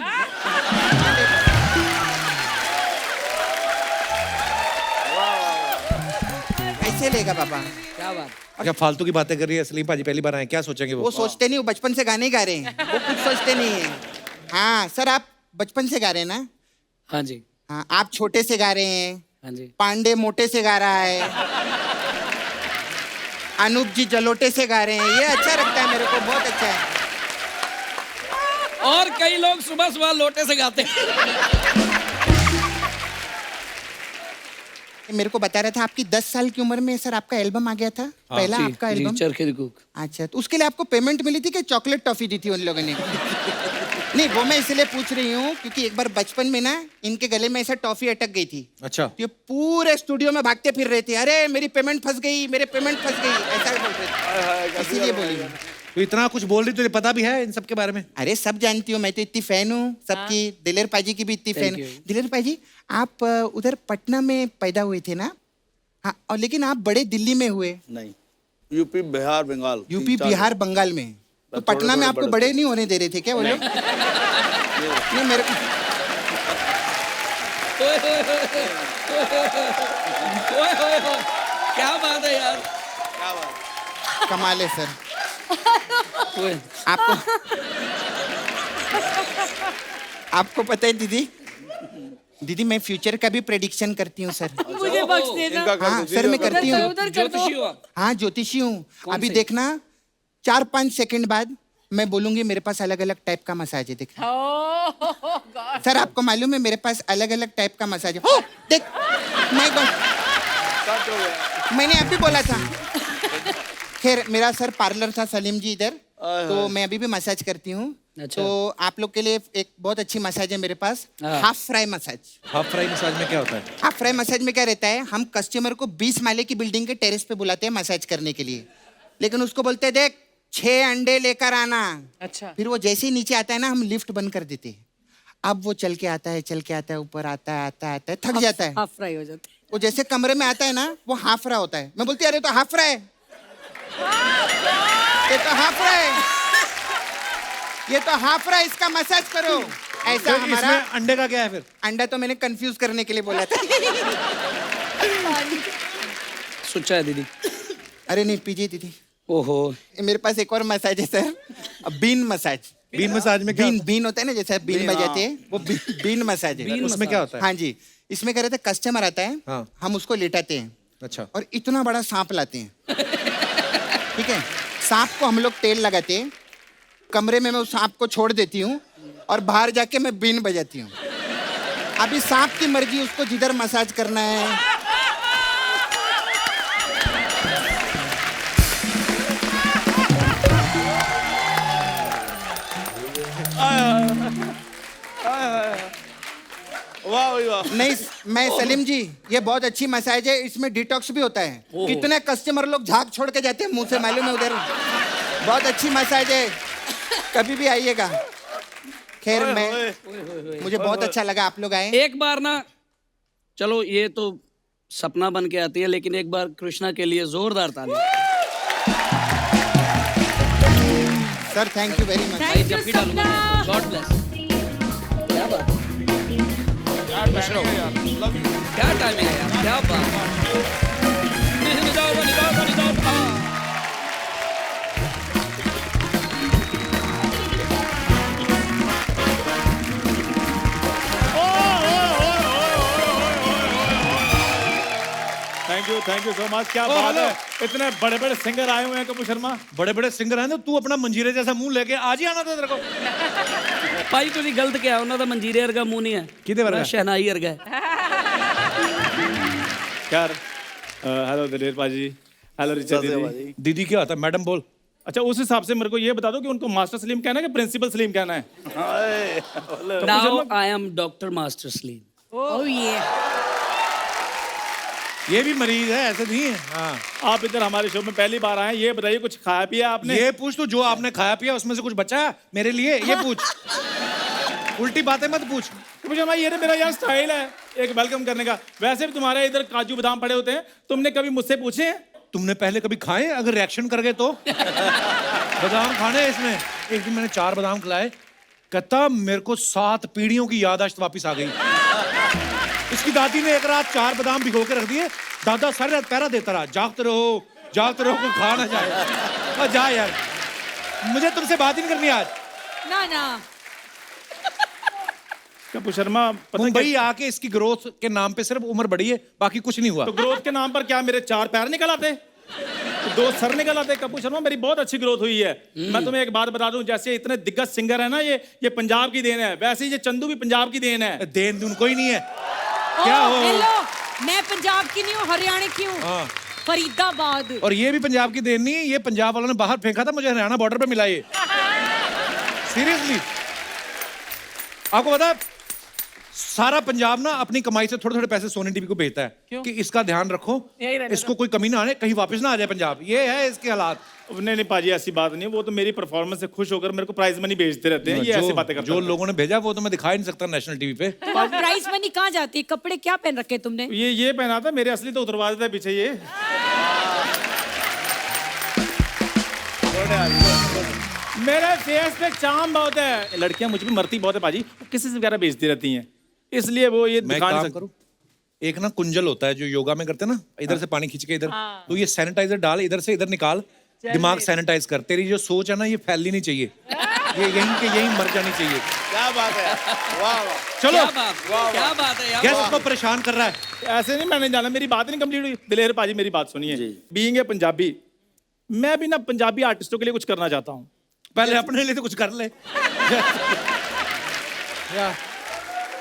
S1: ऐसे लेगा बाबा।
S3: क्या बात।
S2: क्या फालतू की बातें कर रही है सलीम पाजी? पहली बार आए, क्या सोचेंगे
S1: वो सोचते नहीं, वो बचपन से गाने गा रहे हैं, वो कुछ सोचते नहीं है। हाँ सर, आप बचपन से गा रहे हैं ना?
S3: हाँ जी,
S1: हाँ, आप छोटे से गा रहे हैं,
S3: हाँ जी।
S1: पांडे मोटे से गा रहा है, अनूप जी जलोटे से गा रहे हैं। ये अच्छा लगता है मेरे को, बहुत अच्छा है।
S3: और कई लोग सुबह सुबह लोटे से गाते हैं।
S1: मेरे को बता रहा था आपकी 10 साल की उम्र में सर आपका एल्बम आ गया था, पहला
S3: जी,
S1: आपका
S3: जी,
S1: एल्बम।
S3: चरखे दी कुक।
S1: अच्छा, तो उसके लिए आपको पेमेंट मिली थी कि चॉकलेट टॉफी दी थी उन लोगों ने? नहीं, वो मैं इसलिए पूछ रही हूँ क्योंकि एक बार बचपन में ना इनके गले में ऐसा टॉफी अटक गई थी।
S2: अच्छा,
S1: ये पूरे स्टूडियो में भागते फिर रहे थे, अरे मेरी पेमेंट फंस गई, मेरे पेमेंट फंस गई, ऐसा बोल रहे थे, इसीलिए बोली।
S2: तो इतना कुछ बोल रही, तुझे पता भी है इन सब के बारे में?
S1: अरे सब जानती हूँ, मैं तो इतनी फैन हूँ सबकी, दिलेर पाजी की भी इतनी फैन।
S3: you.
S1: दिलेर पाजी, आप उधर पटना में पैदा हुए थे ना? हाँ, और लेकिन आप बड़े दिल्ली में हुए।
S7: नहीं, यूपी बिहार बंगाल।
S1: यूपी बिहार बंगाल में, तो पटना में आपको बड़े नहीं होने दे रहे थे क्या वो लोग? नहीं मेरे को
S3: ओए, ओए, ओए, ओए, ओए, क्या बात है यार।
S1: कमाल है सर।
S3: ओए,
S1: आपको पता है दीदी, दीदी मैं फ्यूचर का भी प्रेडिक्शन करती हूँ सर।
S4: मुझे बख्श देना।
S7: इनका कर
S1: हाँ
S7: दो,
S1: सर, मैं
S7: इनका
S1: करती हूँ।
S4: उधर कर दो।
S3: ज्योतिषी हो आप?
S1: हाँ ज्योतिषी हूँ।
S3: कौन
S1: अभी
S3: से?
S1: देखना 4-5 सेकंड बाद मैं बोलूंगी मेरे पास अलग अलग टाइप का मसाज है, देख।
S5: गॉड।
S1: सर आपको मालूम है मेरे पास अलग अलग टाइप का मसाज है। हो, देख, मैं
S7: सच हो गया।
S1: मैंने अभी बोला था। खैर मेरा सर पार्लर था सलीम जी इधर, तो मैं अभी भी मसाज करती हूँ।
S3: अच्छा।
S1: तो आप लोग के लिए एक बहुत अच्छी मसाज है मेरे पास,
S3: हाँ।
S1: Half fry massage.
S2: Half fry massage में क्या होता है?
S1: हाफ फ्राई मसाज में क्या रहता है, हम कस्टमर को 20 माले की बिल्डिंग के टेरेस पे बुलाते हैं मसाज करने के लिए, लेकिन उसको बोलते हैं देख 6 अंडे लेकर आना।
S5: अच्छा।
S1: फिर वो जैसे ही नीचे आता है ना, हम लिफ्ट बंद कर देते हैं। अब वो चल के आता है ऊपर आता है थक जाता है।
S4: हाफ फ्राई हो जाते
S1: वो जैसे कमरे में आता है ना, वो हाफ फ्राई होता है। मैं बोलती अरे तो हाफ फ्राई, ये तो हाफ फ्राई, ये तो हाफ फ्राई, इसका मसाज करो। ऐसा
S2: तो
S1: हमारा
S2: इसमें अंडे का क्या है फिर?
S1: अंडा तो मैंने कंफ्यूज करने के लिए बोला था।
S3: सुच्चा है दीदी।
S1: अरे नहीं पीजिए दीदी।
S3: ओहो।
S1: मेरे पास एक और मसाज है sir, bean massage.
S2: Bean massage में क्या?
S1: बीन होता है ना, जैसे बीन बजाते हैं, वो बीन मसाज है।
S2: उसमें क्या होता है?
S1: हाँ जी, इसमें क्या रहता है, कस्टमर आता है,
S2: हाँ।
S1: हम उसको लेटाते हैं
S2: अच्छा।
S1: और इतना बड़ा सांप लाते हैं। ठीक है, सांप को हम लोग तेल लगाते हैं, कमरे में मैं उस सांप को छोड़ देती हूँ और बाहर जाके मैं बीन बजाती हूँ। अभी सांप की मर्जी, उसको जिधर मसाज करना है।
S7: वाह भाई वाह।
S1: नहीं मैं सलीम जी, ये बहुत अच्छी मसाज है, इसमें डिटॉक्स भी होता है। कितने कस्टमर लोग झाग छोड़ के जाते हैं मुंह से, मालूम है उधर। बहुत अच्छी मसाज है, कभी भी आइएगा। खैर मैं, मुझे बहुत अच्छा लगा आप लोग आए।
S3: एक बार ना, चलो ये तो सपना बन के आती है, लेकिन एक बार कृष्णा के लिए जोरदार ताली।
S1: Sir thank you very much.
S3: भाई जब भी डालूंगा, गॉड ब्लेस। क्या बात, क्या टाइमिंग है यार, क्या बात।
S8: Thank you so much. क्या बात है, इतने बड़े बड़े सिंगर आए हुए हैं कपूर शर्मा।
S2: बड़े बड़े सिंगर हैं तो तू अपना मंजीरे जैसा मुंह लेके आज ही आना था तेरे को।
S3: भाई तुझे गलत क्या है, उन्होंने मंजीरे वर्गा मुंह नहीं है,
S2: किदे वर्गा?
S3: शहनाई वर्गा है।
S8: यार हेलो दिलेर पाजी, हेलो रिचा दीदी।
S2: दीदी क्या होता है? मैडम बोल।
S8: अच्छा, उस हिसाब से मेरे को ये बता दो कि उनको मास्टर सलीम कहना है कि प्रिंसिपल सलीम कहना है?
S3: Now I am doctor master Salim.
S4: Oh ये
S2: ये भी मरीज है, ऐसे नहीं है। हाँ।
S8: आप इधर हमारे शो में पहली बार आए, ये बताइए कुछ खाया पिया आपने?
S2: ये पूछ तू, जो आपने खाया पिया उसमें से कुछ बचा है मेरे लिए? ये पूछ, उल्टी बातें मत पूछ।
S8: मुझे भाई ये मेरा यार स्टाइल है एक वेलकम करने का। वैसे भी तुम्हारे इधर काजू बादाम पड़े होते हैं, तुमने कभी मुझसे पूछे हैं?
S2: तुमने पहले कभी खाए? अगर रिएक्शन कर गए तो। बादाम खाने हैं इसमें। एक दिन मैंने 4 बादाम खिलाए, कहता मेरे को 7 पीढ़ियों की याददाश्त वापस आ गई। इसकी दादी ने एक रात 4 बादाम भिगो के रख दिए, दादा सारी रात पहरा देता रहा, जागते रहो कोई खा ना जाए। जा यार, मुझे तुमसे बात ही नहीं करनी आज।
S4: ना
S8: कपूर शर्मा
S2: मुंबई आके इसकी ग्रोथ के नाम पे सिर्फ उम्र बढ़ी है, बाकी कुछ नहीं हुआ।
S8: तो ग्रोथ के नाम पर क्या मेरे 4 पैर निकल आते, 2 सर निकल आते? कपूर शर्मा मेरी बहुत अच्छी ग्रोथ हुई है। मैं तुम्हें एक बात बता दूं, जैसे इतने दिग्गज सिंगर है ना, ये पंजाब की देन है, वैसे ही ये चंदू भी पंजाब की देन है।
S2: देन दून कोई नहीं है। क्या हो?
S4: हेलो, मैं पंजाब की नहीं हूँ, हरियाणा की हूँ।
S2: हाँ।
S4: फरीदाबाद।
S2: और ये भी पंजाब की देन नहीं है, ये पंजाब वालों ने बाहर फेंका था, मुझे हरियाणा बॉर्डर पे मिला ये। सीरियसली, आपको पता है सारा पंजाब ना अपनी कमाई से थोड़े थोड़े पैसे सोनी टीवी को भेजता है कि इसका ध्यान रखो, इसको कोई कमी ना आने, कहीं वापस ना आ जाए पंजाब। ये है इसके हालात।
S8: नहीं पाजी, ऐसी बात नहीं, वो तो मेरी परफॉर्मेंस से खुश होकर मेरे को प्राइज मनी भेजते रहते हैं। ये ऐसी बातें करते
S2: जो लोगों ने भेजा वो तो मैं दिखा ही नहीं सकता नेशनल टीवी पे।
S4: प्राइस मनी कहाँ जाती है? कपड़े क्या पहन रखे तुमने?
S8: ये पहना था, मेरे असली तो उतरवा देता है पीछे ये। मेरे फेस पे चाम बहुत है, लड़कियां मुझ पे मरती बहुत है पाजी, किसी से वगैरह बेचती रहती हैं, इसलिए वो ये
S2: मैं
S8: दिखा नहीं
S2: काम
S8: सकता।
S2: करूं, एक ना कुंजल होता है जो योगा में करते हैं ना, इधर से पानी खींच के इधर, तो ये सैनिटाइजर डाल, इधर से इधर निकाल, दिमाग सैनिटाइज कर। तेरी जो सोच है ना, ये फैलनी नहीं चाहिए, ये यहीं के यहीं मर जानी चाहिए।
S7: क्या बात है, वाह वाह।
S2: चलो,
S3: क्या बात है यार।
S2: गेस्ट को परेशान कर रहा है।
S8: ऐसे नहीं, मैंने जाना, मेरी बात नहीं कंप्लीट हुई। दिलेर पाजी मेरी बात सुनिए, बीइंग ए पंजाबी, मैं भी ना पंजाबी आर्टिस्टों के लिए कुछ करना चाहता हूँ।
S2: पहले अपने लिए तो कुछ कर ले।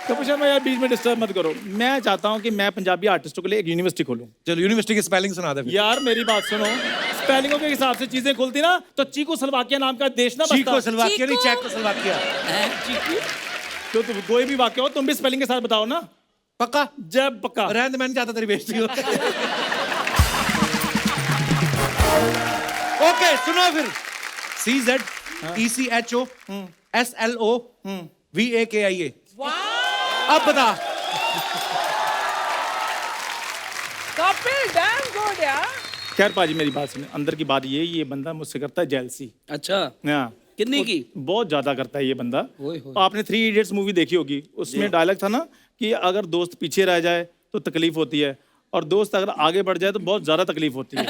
S8: कपूर शर्मा यार बीच में डिस्टर्ब मत करो। मैं चाहता हूँ कि मैं पंजाबी आर्टिस्टों के लिए एक यूनिवर्सिटी खोलूँ।
S2: चलो यूनिवर्सिटी की स्पेलिंग सुना दे फिर।
S8: यार मेरी बात सुनो, स्पेलिंगों के हिसाब से चीजें खुलती ना तो चीकोस्लोवाकिया नाम का देश ना बसता।
S2: चीकोस्लोवाकिया नहीं, चेकोस्लोवाकिया।
S3: चीकू
S8: तो कोई भी वाक्य हो तुम भी स्पेलिंग के साथ बताओ ना।
S2: पक्का?
S8: जब पक्का।
S2: रहने दे, मैं नहीं चाहता तेरी बेइज्जती हो। ओके सुनो फिर। CZECHOSLOVAKIA। अब बता।
S5: कपिल डैम गुड यार।
S8: खैर पाजी मेरी बात सुने, अंदर की बात ये बंदा मुझसे करता है जेलसी।
S3: अच्छा,
S8: हाँ
S3: कितनी की?
S8: बहुत ज्यादा करता है ये बंदा।
S3: ओए होए।
S8: आपने 3 इडियट्स मूवी देखी होगी, उसमें डायलॉग था ना कि अगर दोस्त पीछे रह जाए तो तकलीफ होती है और दोस्त अगर आगे बढ़ जाए तो बहुत ज्यादा तकलीफ होती है।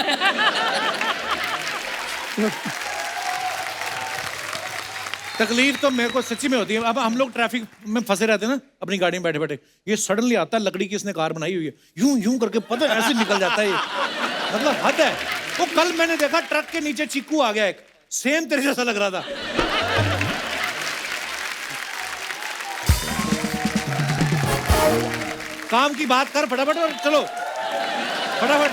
S2: तकलीफ तो मेरे को सच्ची में होती है। अब हम लोग ट्रैफिक में फंसे रहते हैं ना अपनी गाड़ी में बैठे बैठे, ये सडनली आता है, लकड़ी की इसने कार बनाई हुई है, यूं यूं करके पता है ऐसे निकल जाता है ये, मतलब हद है। वो कल मैंने देखा ट्रक के नीचे चीकू आ गया एक, सेम तेरे जैसा लग रहा था। काम की बात कर फटाफट और चलो फटाफट।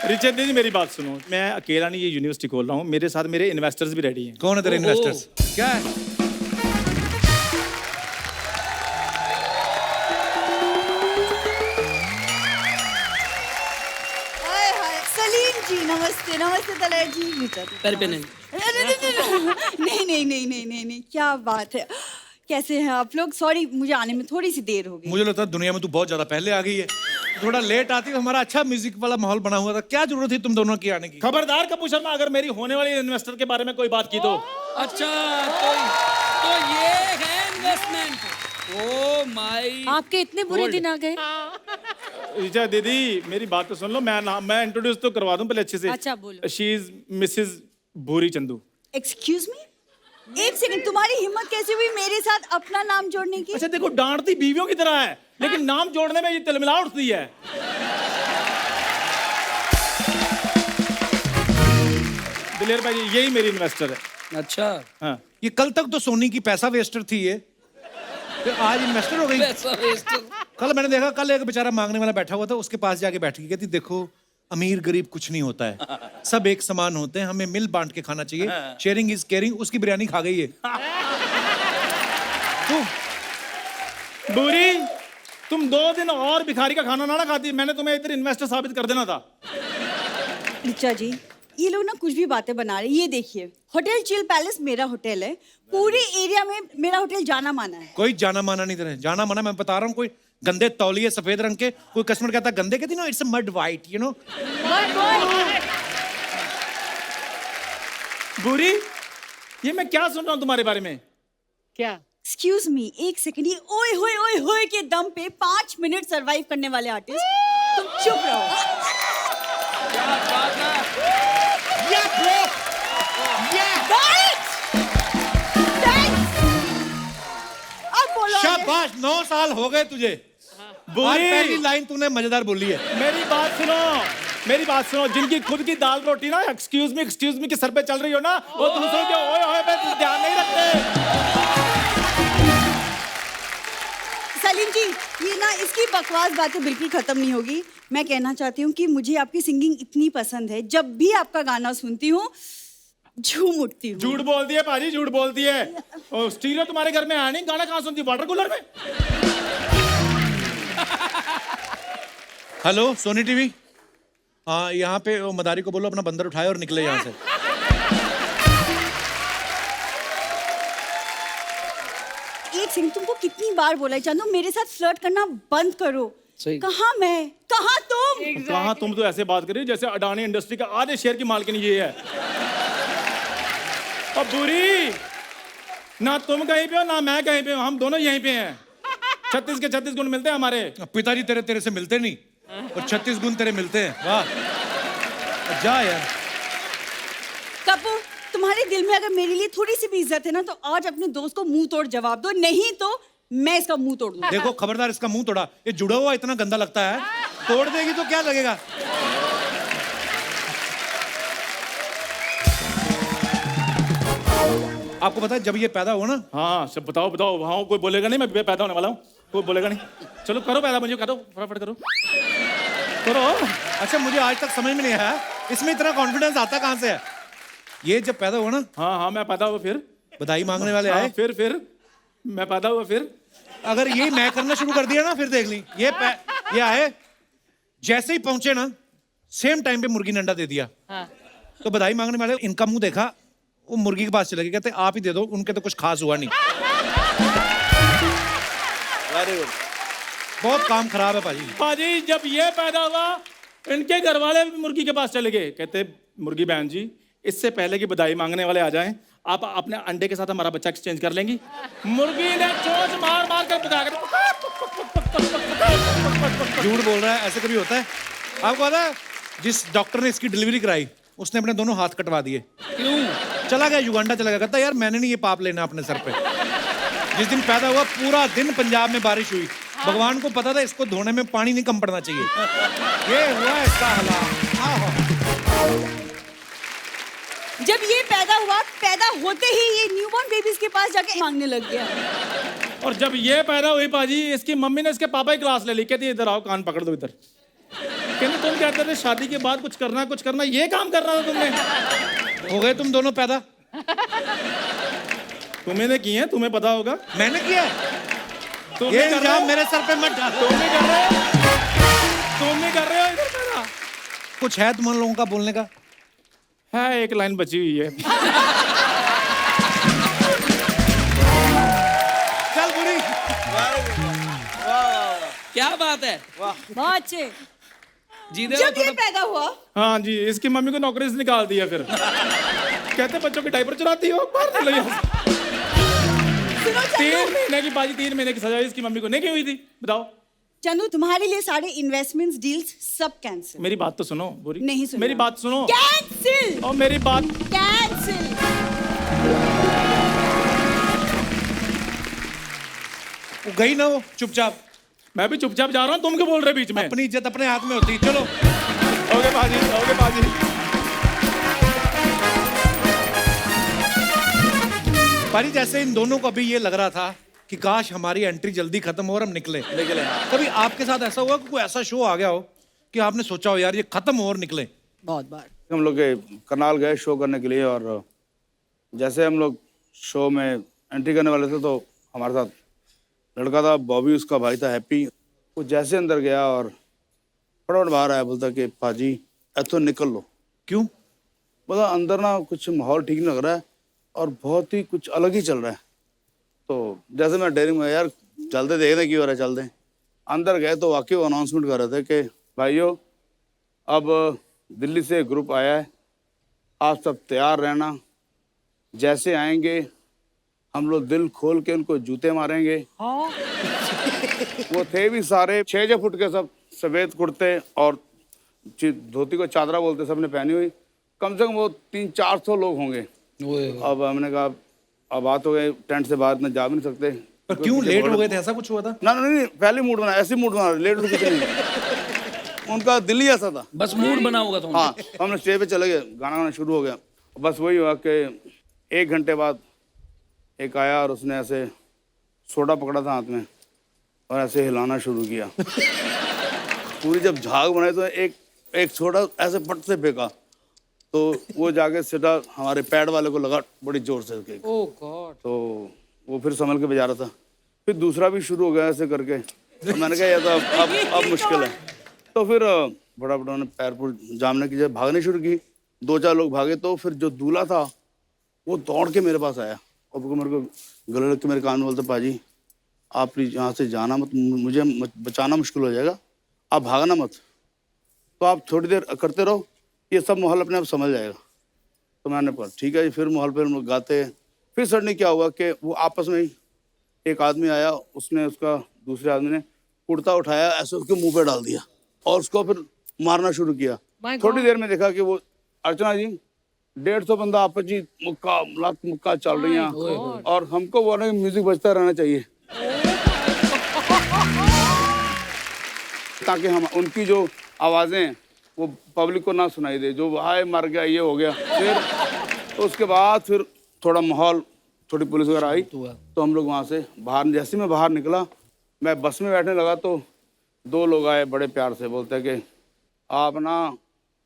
S8: रिचर्ड जी मेरी बात सुनो, मैं अकेला नहीं ये यूनिवर्सिटी खोल रहा हूँ, मेरे साथ मेरे इन्वेस्टर्स भी रेडी हैं।
S2: कौन है तेरे इन्वेस्टर्स? क्या है?
S9: हाय हाय सलीम जी, नमस्ते नमस्ते तलैट जी।
S3: पैर पे नहीं।
S9: नहीं, क्या बात है। कैसे हैं आप लोग? सॉरी मुझे आने में थोड़ी सी देर हो गई।
S2: मुझे लगता है दुनिया में तू बहुत ज्यादा पहले आ गई है, थोड़ा लेट आती है। हमारा अच्छा म्यूजिक वाला माहौल बना हुआ था, क्या जरूरत थी तुम दोनों की आने की?
S8: खबरदार कपूर शर्मा, अगर मेरी होने वाली इन्वेस्टर के बारे में कोई बात की तो।
S3: अच्छा तो ये है इन्वेस्टमेंट। ओ माय,
S4: आपके इतने बुरे दिन आ गए?
S8: रिचा दीदी मेरी बात तो सुन लो, मैं इंट्रोड्यूस तो करवा दूं पहले अच्छे से।
S4: अच्छा बोलो।
S8: शी इज मिसेस भूरी चंदू।
S9: एक्सक्यूज मी, एक सेकंड, तुम्हारी हिम्मत कैसे हुई मेरे साथ अपना नाम जोड़ने की?
S8: अच्छा देखो, डांटती बीवियों की तरह है, लेकिन नाम जोड़ने में ये तिलमिला उठती है। दिलेर भाई यही मेरी इन्वेस्टर है।
S3: अच्छा,
S8: हाँ
S2: ये कल तक तो सोनी की पैसा वेस्टर थी ये, फिर आज इन्वेस्टर हो गई।
S3: पैसा वेस्ट।
S2: कल मैंने देखा, कल एक बेचारा मांगने वाला बैठा हुआ था, उसके पास जाके बैठ गई, कहती देखो अमीर गरीब कुछ नहीं होता है, सब एक समान होते हैं, हमें मिल बांट के खाना चाहिए, शेयरिंग इज केयरिंग। उसकी बिरयानी खा गई है।
S8: बुरी, तुम 2 दिन और भिखारी का खाना ना खाती, मैंने तुम्हें इधर इन्वेस्टर साबित कर देना था।
S9: रिचा जी ये लोग ना कुछ भी बातें बना रहे हैं। ये देखिए, होटल चिल पैलेस मेरा होटल है, पूरे एरिया में मेरा होटल जाना माना है।
S2: कोई जाना माना नहीं तेरे, जाना माना मैं बता रहा हूँ। कोई गंदे तौलिए सफेद रंग के, कोई कस्टमर कहता है गंदे, कहती no it's mud white, you know.
S8: बुरी, ये मैं क्या सुन रहा हूँ तुम्हारे बारे में?
S5: क्या?
S9: एक्सक्यूज मी, एक सेकंड, ये ओए होए के दम पे 5 मिनट सरवाइव करने वाले आर्टिस्ट, तुम चुप रहो। अब बोलो।
S2: शाबाश, 9 साल हो गए तुझे। आज पहली लाइन तूने मजेदार बोली है।
S8: मेरी बात सुनो, जिनकी खुद की दाल रोटी ना एक्सक्यूज मी के सर पे चल रही हो ना, वो दूसरों के ओए ओए पे ध्यान नहीं रखते।
S9: सलीम जी, ये ना इसकी बकवास बातें बिल्कुल खत्म नहीं होगी। मैं कहना चाहती हूँ कि मुझे आपकी सिंगिंग इतनी पसंद है, जब भी आपका गाना सुनती हूँ झूम उठती हूँ।
S8: झूठ बोलती है पाजी, झूठ बोलती है। और स्टीरियो तुम्हारे घर में आया नहीं, गाना कहाँ सुनती? वाटर कूलर में।
S2: हेलो सोनी टीवी, हाँ यहाँ पे वो मदारी को बोलो अपना बंदर उठाए और निकले यहाँ से।
S9: एक सिंह, तुमको कितनी बार बोला है चंदू मेरे साथ फ्लर्ट करना बंद करो।
S3: सही।
S9: कहाँ मैं, कहाँ तुम?
S8: कहाँ तुम तो ऐसे बात कर रही हो जैसे अडानी इंडस्ट्री का आधे शेयर की मालकिन ये है। अब बुरी, ना तुम कहीं पे हो ना मैं कहीं पे हूँ, हम दोनों यहीं पे हैं। 36 के 36 गुण मिलते हैं हमारे।
S2: पिताजी तेरे से मिलते नहीं और 36 गुण तेरे मिलते हैं। वाह, जा यार।
S9: कपूर, तुम्हारे दिल में अगर मेरे लिए थोड़ी सी भी इज्जत है ना, तो आज अपने दोस्त को मुंह तोड़ जवाब दो, नहीं तो मैं इसका मुंह तोड़ दूंगा।
S2: देखो खबरदार, इसका मुंह तोड़ा, ये जुड़ा हुआ इतना गंदा लगता है, तोड़ देगी तो क्या लगेगा। आपको पता है जब ये पैदा हुआ ना,
S8: हाँ सब बताओ। हाँ कोई बोलेगा नहीं, मैं पैदा होने वाला हूँ, कोई बोलेगा नहीं। चलो करो पैदा, मुझे करो, फटाफट करो।
S2: अच्छा मुझे आज तक समझ में नहीं आया इसमें इतना कॉन्फिडेंस आता कहाँ से है? ये जब पैदा हुआ ना,
S8: हाँ हाँ मैं पैदा हुआ फिर
S2: बधाई मांगने वाले
S8: हाँ,
S2: आए,
S8: फिर मैं पैदा हुआ फिर
S2: अगर ये मैं करना शुरू कर दिया ना, फिर देख ली ये आए, जैसे ही पहुंचे ना सेम टाइम पे मुर्गी ने अंडा दे दिया।
S5: हाँ।
S2: तो बधाई मांगने वाले इनका मुंह देखा, वो मुर्गी के पास चले गए, कहते आप ही दे दो, उनके तो कुछ खास हुआ नहीं।
S7: Very good.
S2: बहुत काम खराब है पाजी।
S8: पाजी जब ये पैदा हुआ इनके घर वाले भी मुर्गी के पास चले गए, कहते मुर्गी बहन जी इससे पहले कि बधाई मांगने वाले आ जाएं आप अपने अंडे के साथ हमारा बच्चा एक्सचेंज कर लेंगी। मुर्गी ने चोंच मार मार कर बता कर
S2: झूठ बोल रहा है, ऐसे कभी होता है? आपको पता है जिस डॉक्टर ने इसकी डिलीवरी कराई उसने अपने दोनों हाथ कटवा दिए।
S3: क्यों?
S2: चला गया युगांडा, चला गया, कहता यार मैंने नहीं ये पाप लेना अपने सर पे। जिस दिन पैदा हुआ पूरा दिन पंजाब में बारिश हुई, भगवान को पता था इसको धोने में पानी नहीं कम पड़ना चाहिए। ये हुआ इसका हालात।
S9: जब ये पैदा हुआ, पैदा होते ही ये न्यूबॉर्न बेबीज के पास जाके मांगने लग गया।
S8: और जब ये पैदा हुई पाजी इसकी मम्मी ने इसके पापा की क्लास ले ली, कहती इधर आओ कान पकड़ दो इधर। कहते तुम कहते थे शादी के बाद कुछ करना, ये काम करना था तुमने।
S2: हो गए तुम दोनों पैदा।
S8: तुम्हें किए हैं, तुम्हें पता होगा।
S2: मैंने किया
S8: तुम
S2: ये इल्जाम मेरे सर पे मत डालो।
S8: तुम कर रहे हो इधर पैदा।
S2: कुछ है तुम लोगों का बोलने का?
S8: है एक लाइन बची हुई है।
S2: चल बुरी।
S3: क्या बात है?
S4: बहुत अच्छे।
S3: जीदे
S9: जब ये पैदा हुआ,
S8: हाँ जी इसकी मम्मी को नौकरी से निकाल दिया। फिर कहते बच्चों के डायपर चुराती हो, बाहर निकलो यहाँ से।
S9: सुनो
S8: 3 महीने की बाजी, 3 महीने की सजा इसकी मम्मी को नहीं की हुई थी। बताओ
S9: चंदू, तुम्हारे लिए सारे इन्वेस्टमेंट्स डील्स सब कैंसिल।
S8: मेरी बात तो सुनो बुरी।
S9: नहीं सुनो।
S8: मेरी बात सुनो।
S9: कैंसिल।
S8: और मेरी बात
S9: कैंसिल।
S2: वो गई ना वो चुपचाप।
S8: मैं भी चुपचाप जा रहा हूँ, तुम क्यों बोल रहे बीच में?
S2: अपनी इज्जत अपने हाथ में होती। चलो
S8: ओके बाजी, ओके बाजी।
S2: पारी जैसे इन दोनों को अभी ये लग रहा था कि काश हमारी एंट्री जल्दी खत्म हो और हम निकले। कभी आपके साथ ऐसा हुआ कि कोई ऐसा शो आ गया हो कि आपने सोचा हो यार ये खत्म हो और निकले?
S4: बहुत बार।
S7: हम लोग करनाल गए शो करने के लिए, और जैसे हम लोग शो में एंट्री करने वाले थे तो हमारे साथ लड़का था बॉबी, उसका भाई था हैप्पी। वो जैसे अंदर गया और फटाफट बाहर आया, बोलता कि पाजी ऐथो निकल लो।
S2: क्यों?
S7: बोला अंदर ना कुछ माहौल ठीक नहीं लग रहा है और बहुत ही कुछ अलग ही चल रहा है। तो जैसे मैं डेयरिंग में यार चलते देखते क्यों हो रहा है, चलते अंदर गए तो वाकई वो अनाउंसमेंट कर रहे थे कि भाइयों अब दिल्ली से ग्रुप आया है, आप सब तैयार रहना, जैसे आएंगे हम लोग दिल खोल के उनको जूते मारेंगे। वो थे भी सारे 6 फुट के, सब सफेद कुर्ते और धोती को चादरा बोलते सबने पहनी हुई। कम से कम वो 300-400 लोग होंगे। अब हमने कहा अब बात हो गई, टेंट से बाहर इतना जा भी नहीं सकते।
S2: पर क्यों लेट हो गए थे? ऐसा कुछ हुआ था?
S7: ना नहीं, पहले मूड बना, ऐसे मूड बना, लेट हो कुछ नहीं। उनका दिल ही ऐसा था,
S3: बस मूड बना होगा तुम।
S7: हाँ। हमने स्टेज पे चले गए, गाना शुरू हो गया। बस वही हुआ कि 1 घंटे बाद एक आया और उसने ऐसे सोडा पकड़ा था हाथ में और ऐसे हिलाना शुरू किया। पूरी जब झाग बनाई तो एक सोडा ऐसे पट से फेंका तो वो जाके सीधा हमारे पैड वाले को लगा बड़ी जोर से।
S5: ओह गॉड।
S7: तो वो फिर संभल के बजा रहा था। फिर दूसरा भी शुरू हो गया ऐसे करके। तो मैंने कहा ये तो अब मुश्किल है। तो फिर बड़ा ने पैर पुर जामने की जब भागने शुरू की, 2-4 लोग भागे तो फिर जो दूल्हा था वो दौड़ के मेरे पास आया और मेरे को गले लग के मेरे कान में बोलते पाजी आप प्लीज यहाँ से जाना मत, मुझे बचाना मुश्किल हो जाएगा, आप भागना मत, तो आप थोड़ी देर करते रहो, ये सब माहौल अपने आप समझ जाएगा। तो मैंने कहा ठीक है जी। फिर माहौल पर हम लोग गाते। फिर सडनली क्या हुआ कि वो आपस में ही एक आदमी आया, उसने उसका दूसरे आदमी ने कुर्ता उठाया ऐसे उसके मुंह पे डाल दिया और उसको फिर मारना शुरू किया। थोड़ी देर में देखा कि वो अर्चना जी 150 बंदा आपस जी मुक्का चल रही हैं और हमको वो म्यूजिक बजता रहना चाहिए ताकि हम उनकी जो आवाजें वो पब्लिक को ना सुनाई दे, जो हाय मर गया ये हो गया। फिर तो उसके बाद फिर थोड़ा माहौल, थोड़ी पुलिस वगैरह आई तो हम लोग वहाँ से बाहर, जैसे मैं बाहर निकला मैं बस में बैठने लगा तो 2 लोग आए बड़े प्यार से, बोलते कि आप ना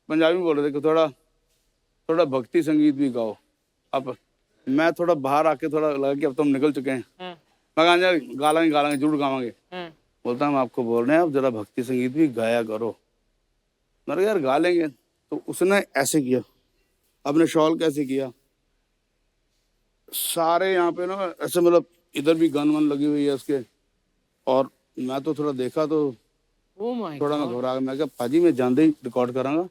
S7: पंजाबी में बोल रहे थे कि थोड़ा थोड़ा भक्ति संगीत भी गाओ। अब मैं थोड़ा बाहर आके थोड़ा लगा कि अब तो हम निकल चुके हैं, मैं कहा यार गालांगे जरूर गावांगे। बोलता हम आपको बोल रहे हैं आप जरा भक्ति संगीत भी गाया करो। मैंने कहा यार गा लेंगे। तो उसने ऐसे किया, अपने शॉल कैसे किया, सारे यहाँ पे ना ऐसे, मतलब इधर भी गन वन लगी हुई है उसके। और मैं तो थोड़ा देखा तो
S5: Oh my
S7: थोड़ा मैं घबरा गया। मैं कहा पाजी मैं जानते ही रिकॉर्ड करांगा।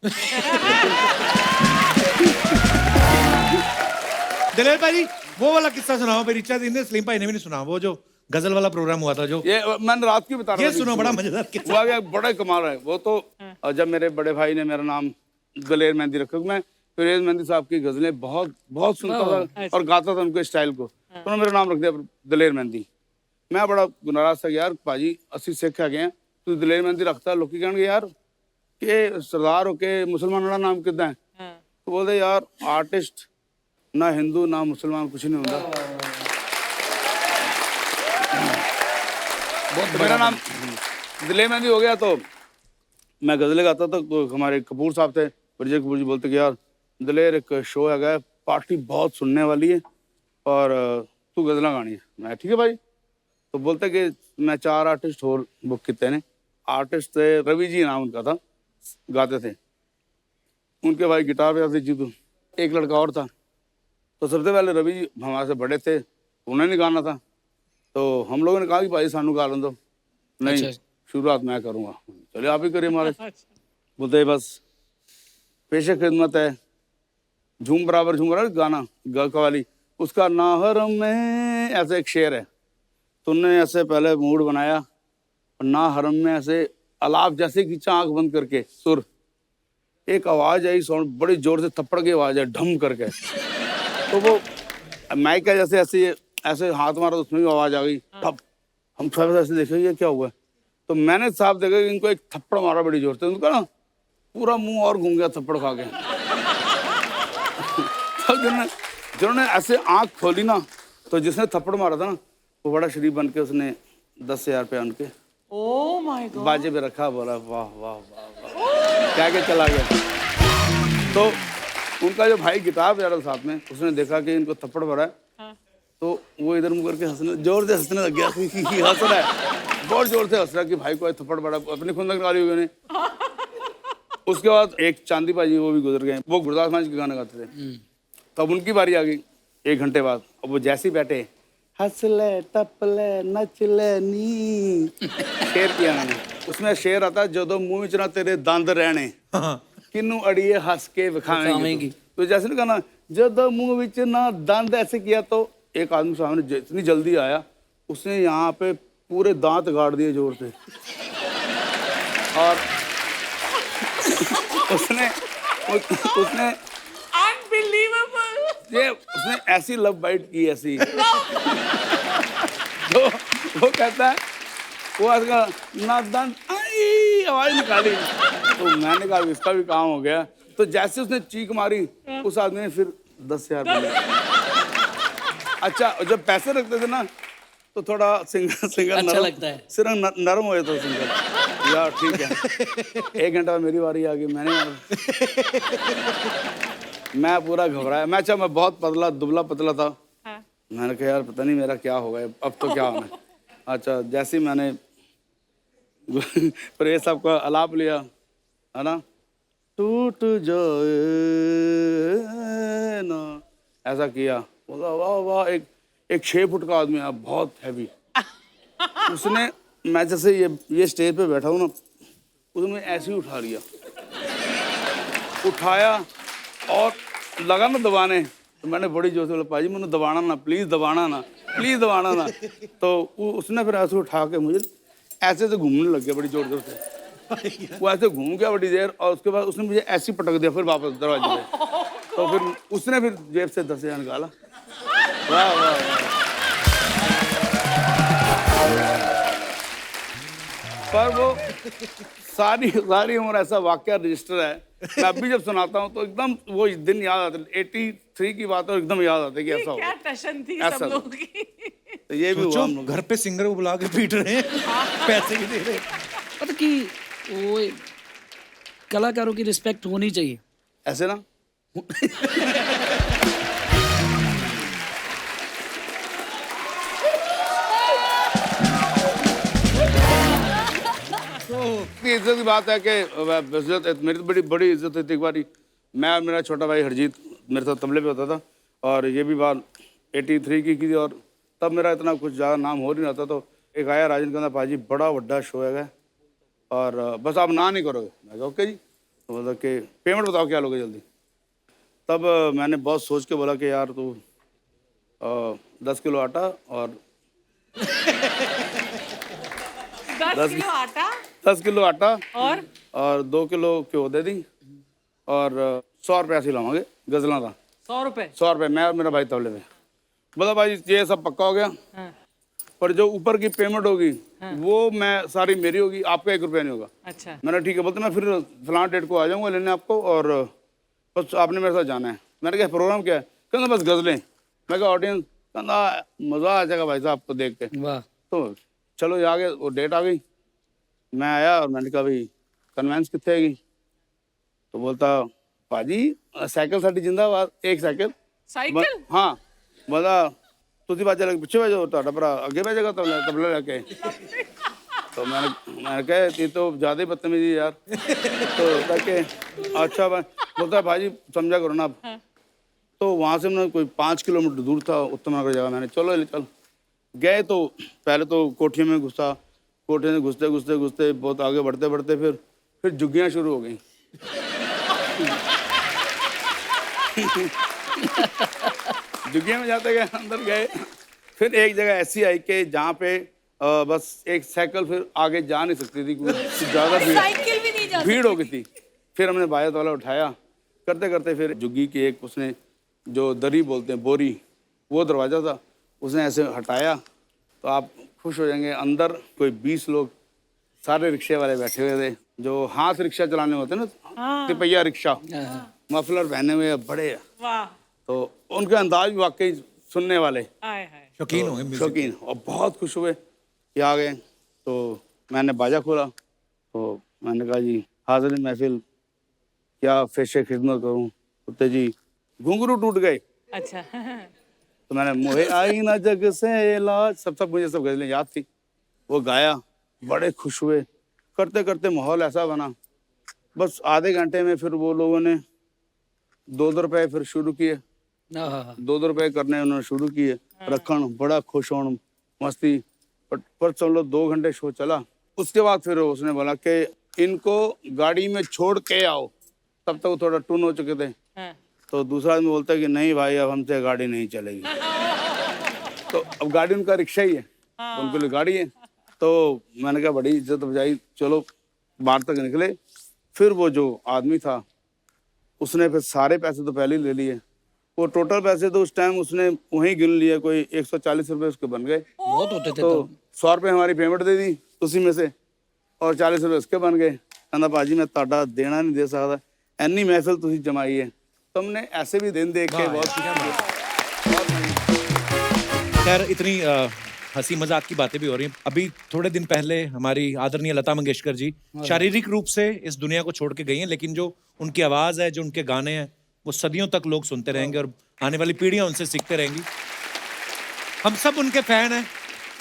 S2: दिलेर भाई वो वाला किस्सा सुनाओ मेरी इच्छा थी, सलीम भाई ने भी नहीं सुना, वो जो गजल वाला प्रोग्राम हुआ था जो।
S7: ये मैंने रात की बता रहा
S2: ये सुनो, बड़ा मजेदार किस्सा।
S7: हुआ क्या, बड़ा कमाल है वो तो। जब मेरे बड़े भाई ने मेरा नाम दलेर मेहंदी रखा, मैं दलेर मेहंदी साहब की गजलें बहुत बहुत सुनता था और गाता था उनके स्टाइल को, तो उन्होंने मेरा नाम रख दिया दलेर मेहंदी। मैं बड़ा नाराज था यार पाजी असि सिख है गए तू दलेर मेहंदी रखता, लोग कहने यार कि सरदार होके मुसलमान का नाम कितना है। तो बोलते यार आर्टिस्ट ना हिंदू ना मुसलमान कुछ नहीं होता। तो मेरा नाम दलेर मेहंदी हो गया। तो मैं गजलें गाता था, तो हमारे कपूर साहब थे, विजय कपूर जी, बोलते कि यार दलेर एक शो है, पार्टी बहुत सुनने वाली है और तू गजलें गानी है। मैं ठीक है भाई। तो बोलते कि मैं 4 आर्टिस्ट और बुक किए ने। आर्टिस्ट थे रवि जी नाम उनका था, गाते थे, उनके भाई गिटार बजाते जी। तो एक लड़का और था। तो सबसे पहले रवि जी हमारे से बड़े थे, उन्हें नहीं गाना था। तो हम लोगों ने कहा कि भाई सानू गा लें दो। नहीं शुरुआत मैं करूँगा। चलिए आप ही करिए हमारे। बोलते बस पेशे खिदमत है, झूम बराबर झूम रहा गाना कवाली, उसका नाहरम में ऐसे एक शेर है। तो उन्होंने ऐसे पहले मूड बनाया और ना हरम में ऐसे अलाप जैसे खींचा आंख बंद करके सुर, एक आवाज आई साउंड बड़ी जोर से थप्पड़ की आवाज है ढम करके। तो वो माइक है जैसे ऐसे ऐसे हाथ मारा, उसमें भी आवाज आ गई ठप। हम सब ऐसे देखे ये क्या हुआ। तो मैंने साहब देखा कि इनको एक थप्पड़ मारा बड़ी जोर से, उनका ना पूरा मुंह और घूम गया थप्पड़ खा के। तो जिन्होंने ऐसे आंख खोली ना, तो जिसने थप्पड़ मारा था ना वो बड़ा शरीफ बन के उसने 10,000 रुपया उनके
S5: Oh my God.
S7: बाजे पे रखा, बोला वाह वाह वाह वाह, क्या के चला गया। तो उनका जो भाई गिटार बजा रहा साथ में, उसने देखा कि इनको थप्पड़ भरा है, तो वो इधर मुंह करके हंसने, जोर से हंसने लग गया। हंस रहा है, बहुत जोर से हंस रहा है कि भाई को थप्पड़ भरा, अपनी खुंदक निकाली हुई ने। उसके बाद एक चांदी भाजी वो भी गुजर गए, वो गुरदास मान के गाने गाते थे। तब उनकी बारी आ गई 1 घंटे बाद। अब वो जैसे ही बैठे, हंस ले टप ले नच ले नी, शेर किया मैंने। उसमें शेर आता है जो मुंह में ना तेरे दंद रहने, किन्नू अड़िए हंस के विखावेंगी। तो जैसे ना कहना जो मुंह में ना दंद, ऐसे किया। तो एक आदमी सामने इतनी जल्दी आया, उसने यहाँ पे पूरे दांत गाड़ दिए जोर से। और उसने
S5: Unbelievable.
S7: ये उसने ऐसी लव बाइट की ऐसी। तो वो कहता है वो आजकल ना दंत आई आवाज निकाली। तो मैंने कहा इसका भी काम हो गया। तो जैसे उसने चीख मारी, उस आदमी ने फिर 10,000 रुपये। अच्छा जब पैसे रखते थे ना तो थोड़ा सिंगल
S3: अच्छा लगता है,
S7: सिर्फ नरम हो जाता सिंगल। यार ठीक है। 1 घंटा मेरी बारी आ गई, मैं पूरा घबराया। मैं बहुत पतला दुबला पतला था। मैंने कहा यार पता नहीं मेरा क्या होगा, अब तो क्या होना है। अच्छा जैसे ही मैंने परेश साहब का आलाप लिया है ना, टूट जाए ना, ऐसा किया, बोला वाह वाह। एक 6 फुट का आदमी है, बहुत हैवी। उसने, मैं जैसे ये स्टेज पे बैठा हूँ ना, उसने ऐसे ही उठा लिया, उठाया और लगा ना दबाने। तो मैंने बड़ी जोर से बोला पाजी मैंने दबाना ना, प्लीज दबाना ना, प्लीज दबाना ना। तो उसने फिर ऐसे उठा के मुझे ऐसे से घूमने लग गया बड़ी जोर जोर से। वो ऐसे घूम गया बड़ी देर, और उसके बाद उसने मुझे ऐसे ही पटक दिया फिर वापस दरवाजे पे। तो फिर उसने फिर जेब से 10,000 निकाला। वाह वाह। पर वो सारी उम्र ऐसा वाकया रजिस्टर है। मैं अभी जब सुनाता हूँ तो एकदम वो दिन याद आते। 83 की बात है, एकदम याद आते कि ऐसा
S5: क्या
S7: हो।
S5: टशन थी
S7: ऐसा
S5: सब लोगों की।
S7: तो ये भी हुआ हम लोग।
S2: घर पे सिंगर को बुला के पीट रहे हैं, पैसे भी दे रहे हैं।
S3: पता कि वो कलाकारों की रिस्पेक्ट होनी चाहिए।
S7: ऐसे ना इतनी इज्जत की बात है कि इज्जत मेरी तो बड़ी बड़ी इज्जत थी। एक बार मैं और मेरा छोटा भाई हरजीत मेरे साथ तबले पे होता था, और ये भी बात 83 की थी, और तब मेरा इतना कुछ ज़्यादा नाम हो नहीं रहा था। तो एक आया राजन कहना पाजी बड़ा वड्डा शो है और बस आप ना नहीं करोगे। मैं कहा ओके जी। तो बोला कि पेमेंट बताओ क्या लोगे जल्दी। तब मैंने बहुत सोच के बोला कि यार तू 10 किलो आटा और
S5: 10 किलो आटा
S7: 10 किलो आटा
S5: और
S7: 2 किलो घ्यो दे दी, और 100 रुपया से लावांगे गजलों का।
S5: 100 रुपए।
S7: 100 रुपये मैं और मेरा भाई तबले में। बोला भाई ये सब पक्का हो गया,
S5: हाँ।
S7: पर जो ऊपर की पेमेंट होगी वो मैं सारी मेरी होगी, आपका 1 रुपया नहीं होगा।
S5: अच्छा।
S7: मैंने ठीक है, बोलते मैं फिर फलां डेट को आ जाऊँगा लेने आपको, और बस आपने मेरे साथ जाना है। मैंने कहा प्रोग्राम क्या है? कहना बस गजलें। मैं कहा ऑडियंस, कहना मज़ा आ जाएगा भाई साहब आपको देख के।
S3: वाह।
S7: तो चलो आ गए, वो डेट आ गई। मैं आया और मैंने कहा भाई कन्वेंस कितने हैगी? तो बोलता भाजी साइकिल साड़ी जिंदाबाद, एक साइकिल।
S5: साइकिल?
S7: हाँ। बोला तुझी बात लगे पीछे भेजो, तो भरा आगे भेजेगा तबला लेके। तो मैंने कहा ये तो ज़्यादा ही बदतमीजी यार। तो बोलता कि अच्छा भाई, बोलता भाजी समझा करो ना आप। तो वहाँ से मैंने कोई 5 किलोमीटर दूर था उत्तम जगह। मैंने चलो चल गए। तो पहले तो कोठियों में घुसा, कोठे में घुसते घुसते घुसते बहुत आगे बढ़ते बढ़ते फिर झुग्गियाँ शुरू हो गई। झुग्गियाँ में जाते गए, अंदर गए। फिर एक जगह ऐसी आई कि जहाँ पे बस एक साइकिल फिर आगे जा नहीं सकती थी क्योंकि ज़्यादा
S9: साइकिल भी नहीं जा
S7: भीड़ हो गई थी। फिर हमने बायत वाला उठाया, करते करते फिर झुग्गी की एक उसने जो दरी बोलते हैं बोरी, वो दरवाज़ा था, उसने ऐसे हटाया। तो आप खुश हो जाएंगे, अंदर कोई 20 लोग सारे रिक्शे वाले बैठे हुए थे, जो हाथ रिक्शा चलाने होते हैं ना, तिपहिया रिक्शा, मफलर पहने हुए बड़े।
S5: वाह।
S7: तो उनके अंदाज भी वाकई सुनने वाले
S5: हाय हाय।
S2: शौकीन होंगे
S7: शौकीन, और बहुत खुश हुए कि आ गए। तो मैंने बाजा खोला, तो मैंने कहा जी हाज़िर महफिल क्या फेशे खिदमत करूं। बोलते जी घुंघरू टूट गए।
S5: अच्छा।
S7: तो मैंने मोहे आई ना जग से लाज, सब मुझे सब गजलें याद थी, वो गाया। बड़े खुश हुए। करते करते माहौल ऐसा बना, बस आधे घंटे में फिर वो लोगों ने 2-2 रुपए फिर शुरू किए। 2-2 रुपए करने उन्होंने शुरू किए, रखन बड़ा खुश होना मस्ती। पर चलो 2 घंटे शो चला। उसके बाद फिर उसने बोला कि इनको गाड़ी में छोड़ के आओ। तब तक वो थोड़ा टून हो चुके थे। तो दूसरा आदमी बोलता है कि नहीं भाई अब हमसे गाड़ी नहीं चलेगी। तो अब गाड़ी उनका रिक्शा ही है, उनके लिए गाड़ी है। तो मैंने कहा बड़ी इज्जत बजाई, चलो बाहर तक निकले। फिर वो जो आदमी था उसने फिर सारे पैसे तो पहले ही ले लिए। वो टोटल पैसे तो उस टाइम उसने वहीं गिन लिए, कोई 140 रुपये उसके बन गए।
S3: बहुत होते थे।
S7: तो 100 रुपये हमारी पेमेंट दे दी उसी में से, और 40 रुपये उसके बन गए। कहना भाजी मैं ताड़ा देना नहीं दे सकता, एनी महफिल तुसी जमाई है। तो हमने ऐसे भी दिन देख के बहुत
S2: खैर इतनी हंसी मजाक की बातें भी हो रही हैं। अभी थोड़े दिन पहले हमारी आदरणीय लता मंगेशकर जी शारीरिक रूप से इस दुनिया को छोड़ के गई हैं, लेकिन जो उनकी आवाज है, जो उनके गाने हैं, वो सदियों तक लोग सुनते रहेंगे और आने वाली पीढ़ियां उनसे सीखते रहेंगी। हम सब उनके फैन हैं।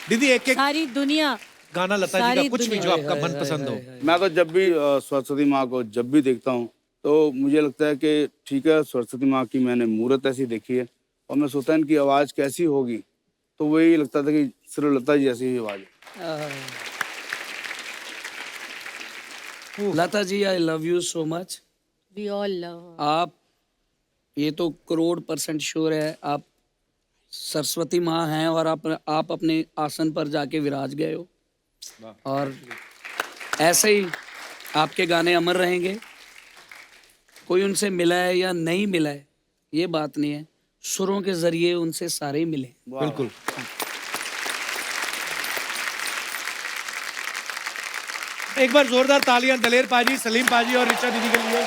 S2: दीदी एक एक
S4: सारी दुनिया
S2: गाना लता जी का कुछ भी जो आपका मन पसंद हो।
S7: मैं तो जब भी सरस्वती माँ को जब भी देखता हूँ तो मुझे लगता है कि ठीक है सरस्वती माँ की मैंने मूर्त ऐसी देखी है, और मैं सोचता इनकी आवाज़ कैसी होगी, तो वही लगता था कि सिर्फ लता जी ऐसी ही आवाज़ है।
S3: Lata ji I love you so much.
S4: We all love.
S3: आप ये तो 100% श्योर है आप सरस्वती माँ हैं, और आप अपने आसन पर जाके विराज गए हो, और ऐसे ही आपके गाने अमर रहेंगे। कोई उनसे मिला है या नहीं मिला है ये बात नहीं है, सुरों के जरिए उनसे सारे ही मिले।
S2: बिल्कुल। एक बार जोरदार तालियां दलेर पाजी, सलीम पाजी और ऋचा दीदी के लिए।